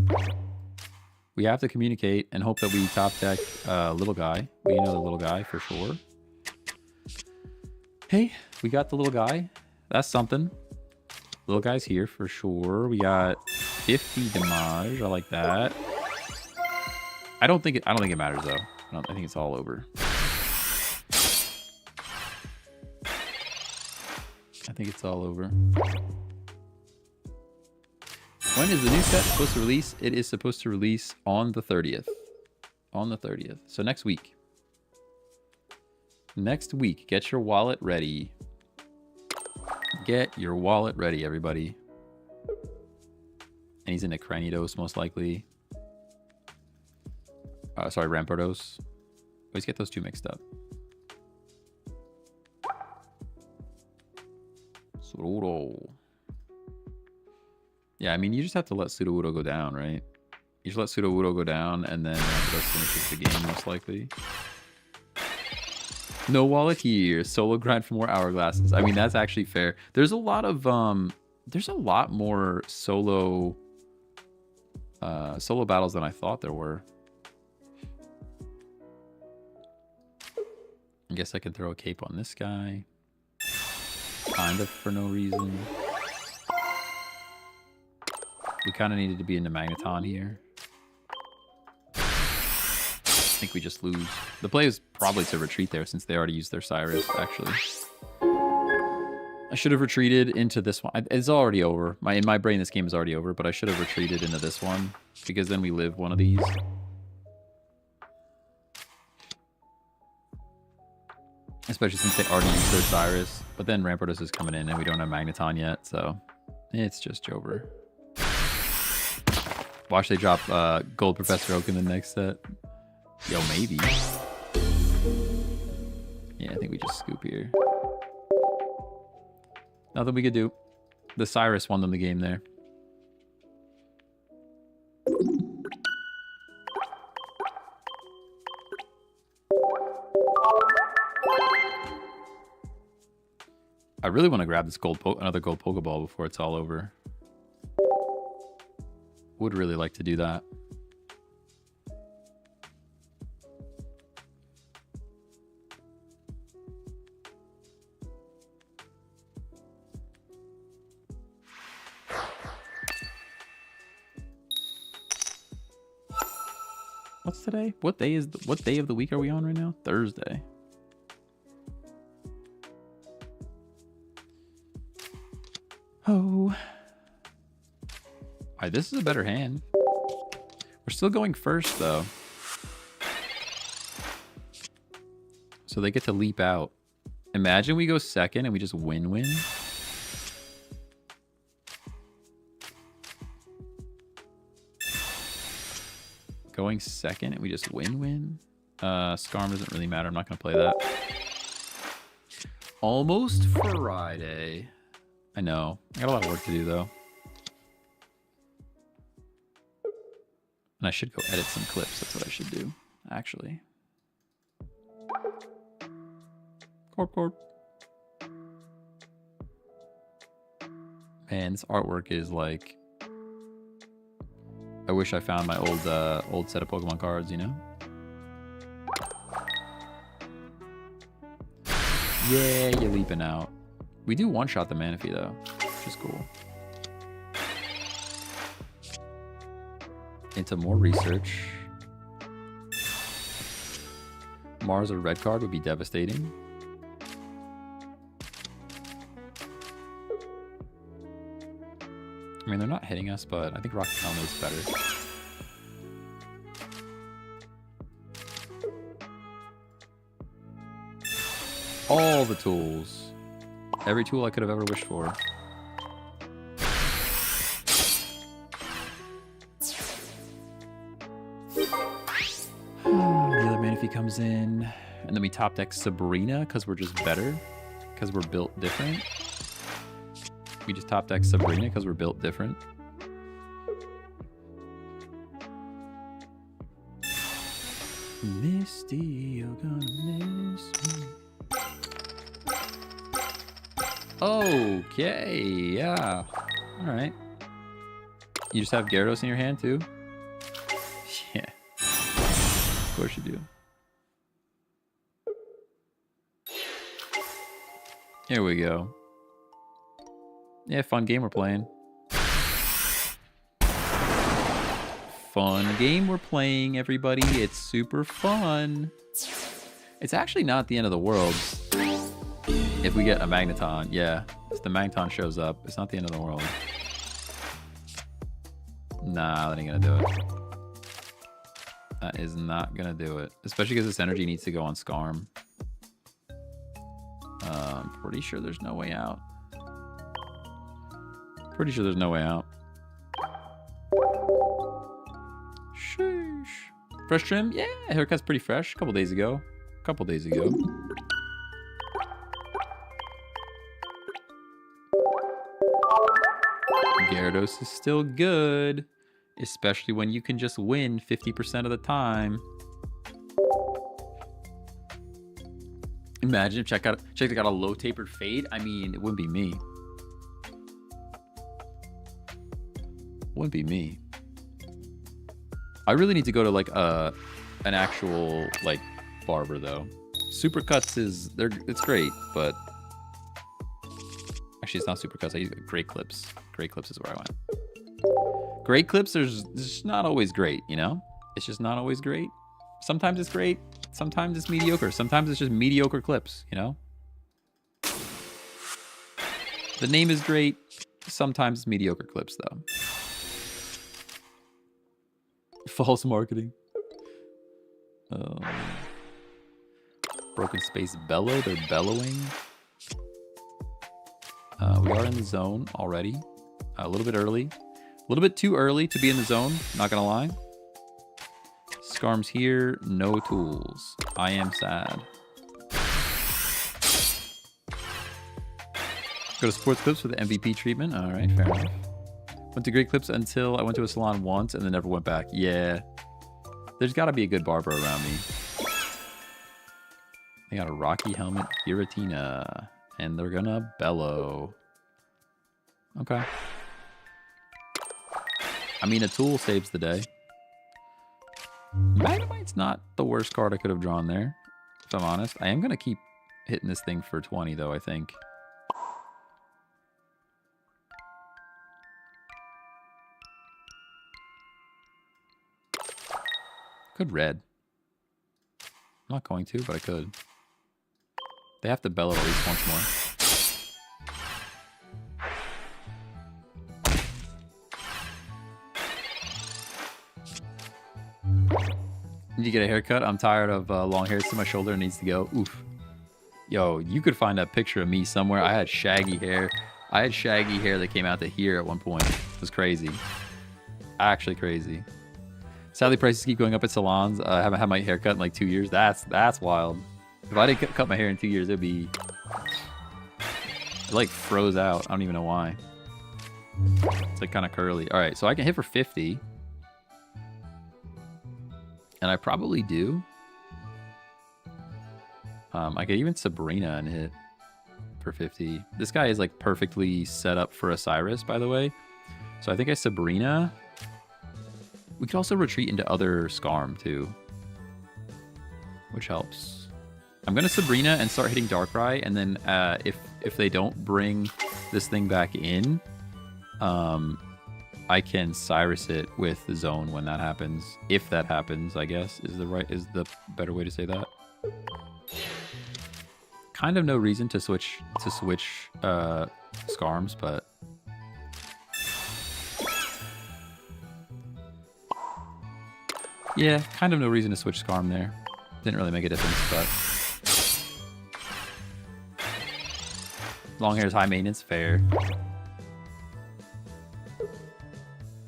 We have to communicate and hope that we top deck little guy. We know the little guy for sure. Hey, we got the little guy. That's something. Little guy's here for sure. We got 50 damage. I like that. I don't think it matters though. I think it's all over. I think it's all over. When is the new set supposed to release? It is supposed to release on the 30th. On the 30th. So next week. Next week. Get your wallet ready. Get your wallet ready, everybody. And he's in a Cranidos, most likely. Sorry, Rampardos. Always get those two mixed up. Sudowoodo. Yeah, I mean, you just have to let Sudowoodo go down, right? You just let Sudowoodo go down, and then Rampardos finishes the game, most likely. No wallet here. Solo grind for more hourglasses. I mean, that's actually fair. There's a lot of there's a lot more solo battles than I thought there were. I guess I could throw a cape on this guy. Kind of for no reason. We kind of needed to be in the Magneton here. I think we just lose. The play is probably to retreat there since they already used their Cyrus, actually. I should have retreated into this one. It's already over. In my brain, this game is already over, but I should have retreated into this one because then we live one of these. Especially since they already used their Cyrus. But then Rampardos is coming in and we don't have Magneton yet, so it's just over. Watch they drop Gold Professor Oak in the next set. Yo, maybe. Yeah, I think we just scoop here. Nothing we could do. The Cyrus won them the game there. I really want to grab this another gold Pokeball before it's all over. Would really like to do that. What's today? What day of the week are we on right now? Thursday. Oh. Alright, this is a better hand. We're still going first though. So they get to leap out. Imagine we go second and we just win-win. Going second and we just win-win. Scarm doesn't really matter. I'm not going to play that. Almost Friday. I know. I got a lot of work to do, though. And I should go edit some clips. That's what I should do, actually. Corp. Man, this artwork is like... I wish I found my old set of Pokemon cards, you know? Yeah, you're leaping out. We do one-shot the Manaphy, though, which is cool. Into more research. Mars or red card would be devastating. I mean, they're not hitting us, but I think Rocket Helmet is better. All the tools. Every tool I could have ever wished for. The other Manaphy comes in. And then we top deck Sabrina because we're just better. Because we're built different. We just top deck Sabrina because we're built different. Misty, you're gonna miss me. Okay, yeah. Alright. You just have Gyarados in your hand too? Yeah. Of course you do. Here we go. Yeah, fun game we're playing. Fun game we're playing, everybody. It's super fun. It's actually not the end of the world if we get a Magneton. Yeah, if the Magneton shows up, it's not the end of the world. Nah, that ain't gonna do it. That is not gonna do it. Especially because this energy needs to go on Scarm. I'm pretty sure there's no way out. Pretty sure there's no way out. Sheesh. Fresh trim? Yeah, haircut's pretty fresh. A couple days ago. Gyarados is still good. Especially when you can just win 50% of the time. Imagine if Check got a low tapered fade. I mean, it wouldn't be me. Wouldn't be me. I really need to go to like an actual like barber though. Supercuts it's great, but actually it's not Supercuts. I use Great Clips. Great Clips is where I went. Great Clips there's just not always great, you know? It's just not always great. Sometimes it's great, sometimes it's mediocre, sometimes it's just mediocre clips, you know? The name is great, sometimes it's mediocre clips though. False marketing. Broken Space Bellow, they're bellowing. We are in the zone already. A little bit early. A little bit too early to be in the zone, not gonna lie. Scarm's here, no tools. I am sad. Go to Sports Clips for the MVP treatment. All right, fair enough. Went to Great Clips until I went to a salon once and then never went back. Yeah. There's got to be a good barber around me. They got a Rocky Helmet Giratina. And they're gonna bellow. Okay. I mean, a tool saves the day. Magnemite's not the worst card I could have drawn there, if I'm honest. I am going to keep hitting this thing for 20, though, I think. Could red. I'm not going to, but I could. They have to bellow at least once more. Need to get a haircut? I'm tired of long hair. It's to my shoulder. It needs to go. Oof. Yo, you could find a picture of me somewhere. I had shaggy hair. I had shaggy hair that came out to here at one point. It was crazy. Actually crazy. Sadly, prices keep going up at salons. I haven't had my hair cut in like 2 years. That's wild. If I didn't cut my hair in 2 years, it'd be... It like froze out. I don't even know why. It's like kind of curly. All right, so I can hit for 50. And I probably do. I could even Sabrina and hit for 50. This guy is like perfectly set up for a Cyrus, by the way. So I think I Sabrina. We could also retreat into other Scarm too, which helps. I'm gonna Sabrina and start hitting Darkrai, and then if they don't bring this thing back in, I can Cyrus it with the zone when that happens. If that happens, I guess is the better way to say that. Kind of no reason to switch Scarms, but yeah, kind of no reason to switch Scarm there. Didn't really make a difference, but long hair is high maintenance, fair.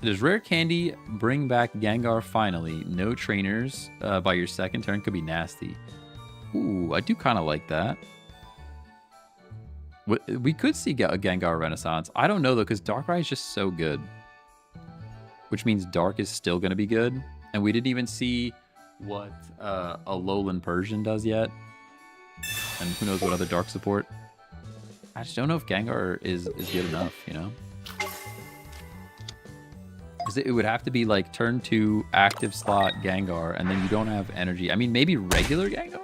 Does Rare Candy bring back Gengar finally? No trainers by your second turn could be nasty. Ooh, I do kind of like that. We could see a Gengar Renaissance. I don't know, though, because Darkrai is just so good. Which means Dark is still going to be good. And we didn't even see what a Alolan Persian does yet. And who knows what other Dark support. I just don't know if Gengar is good enough, you know? Because it would have to be like turn 2 active slot Gengar, and then you don't have energy. I mean, maybe regular Gengar?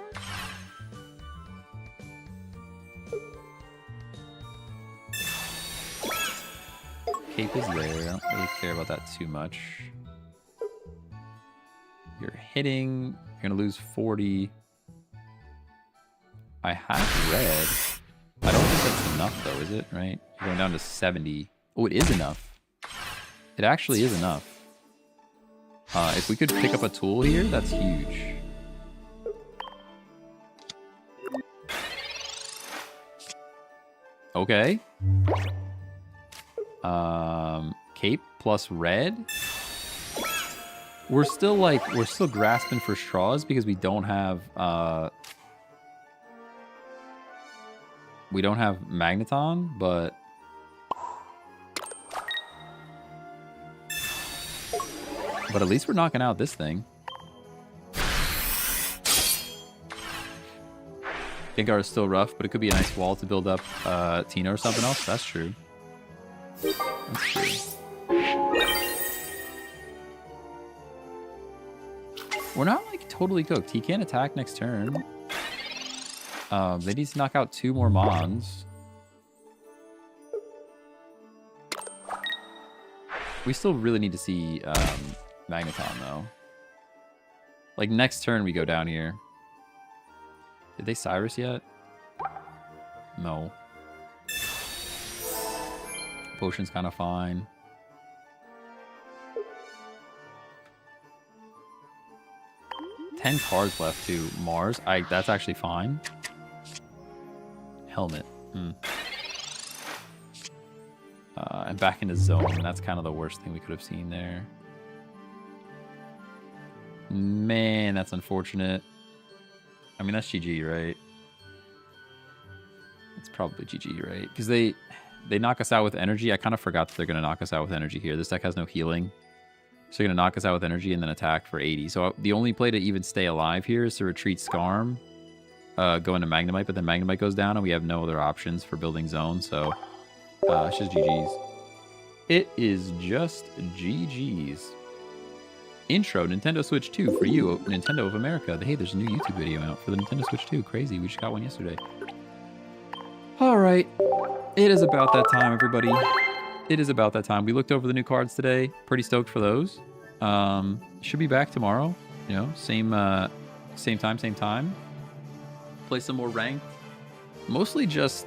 Cape is there. I don't really care about that too much. You're hitting. You're going to lose 40. I have red. I don't think that's enough, though, is it? Right? You're going down to 70. Oh, it is enough. It actually is enough. If we could pick up a tool here, that's huge. Okay. Cape plus red. We're still grasping for straws because we don't have Magneton, but at least we're knocking out this thing. Gengar is still rough, but it could be a nice wall to build up Tina or something else. That's true. That's true. We're not like totally cooked. He can't attack next turn. They need to knock out 2 more Mons. We still really need to see Magneton though. Like next turn we go down here. Did they Cyrus yet? No. Potion's kind of fine. Ten cards left to Mars. That's actually fine. Helmet. And back into zone. That's kind of the worst thing we could have seen there. Man, that's unfortunate. I mean, that's GG, right? It's probably GG, right? Because they knock us out with energy. I kind of forgot that they're going to knock us out with energy here. This deck has no healing. So they're going to knock us out with energy and then attack for 80. So the only play to even stay alive here is to retreat Skarm, go into Magnemite, but then Magnemite goes down and we have no other options for building zone. So it's just GG's. It is just GG's. Intro, Nintendo Switch 2 for you, Nintendo of America. Hey, there's a new YouTube video out for the Nintendo Switch 2. Crazy, we just got one yesterday. Alright, it is about that time, everybody. It is about that time. We looked over the new cards today. Pretty stoked for those. Should be back tomorrow. You know, same time. Play some more ranked. Mostly just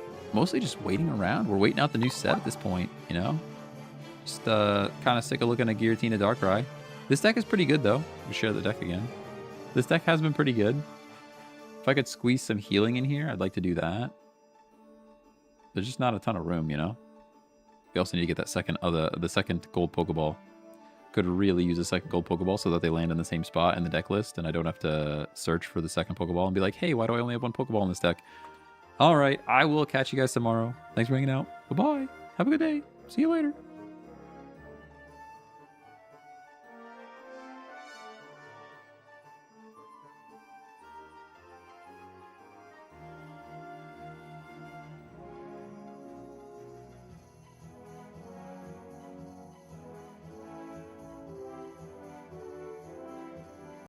waiting around. We're waiting out the new set at this point, you know? Just kind of sick of looking at Giratina Darkrai. This deck is pretty good, though. We'll share the deck again. This deck has been pretty good. If I could squeeze some healing in here, I'd like to do that. There's just not a ton of room, you know? We also need to get that the second gold Pokeball. Could really use a second gold Pokeball so that they land in the same spot in the deck list, and I don't have to search for the second Pokeball and be like, hey, why do I only have 1 Pokeball in this deck? All right, I will catch you guys tomorrow. Thanks for hanging out. Bye-bye. Have a good day. See you later.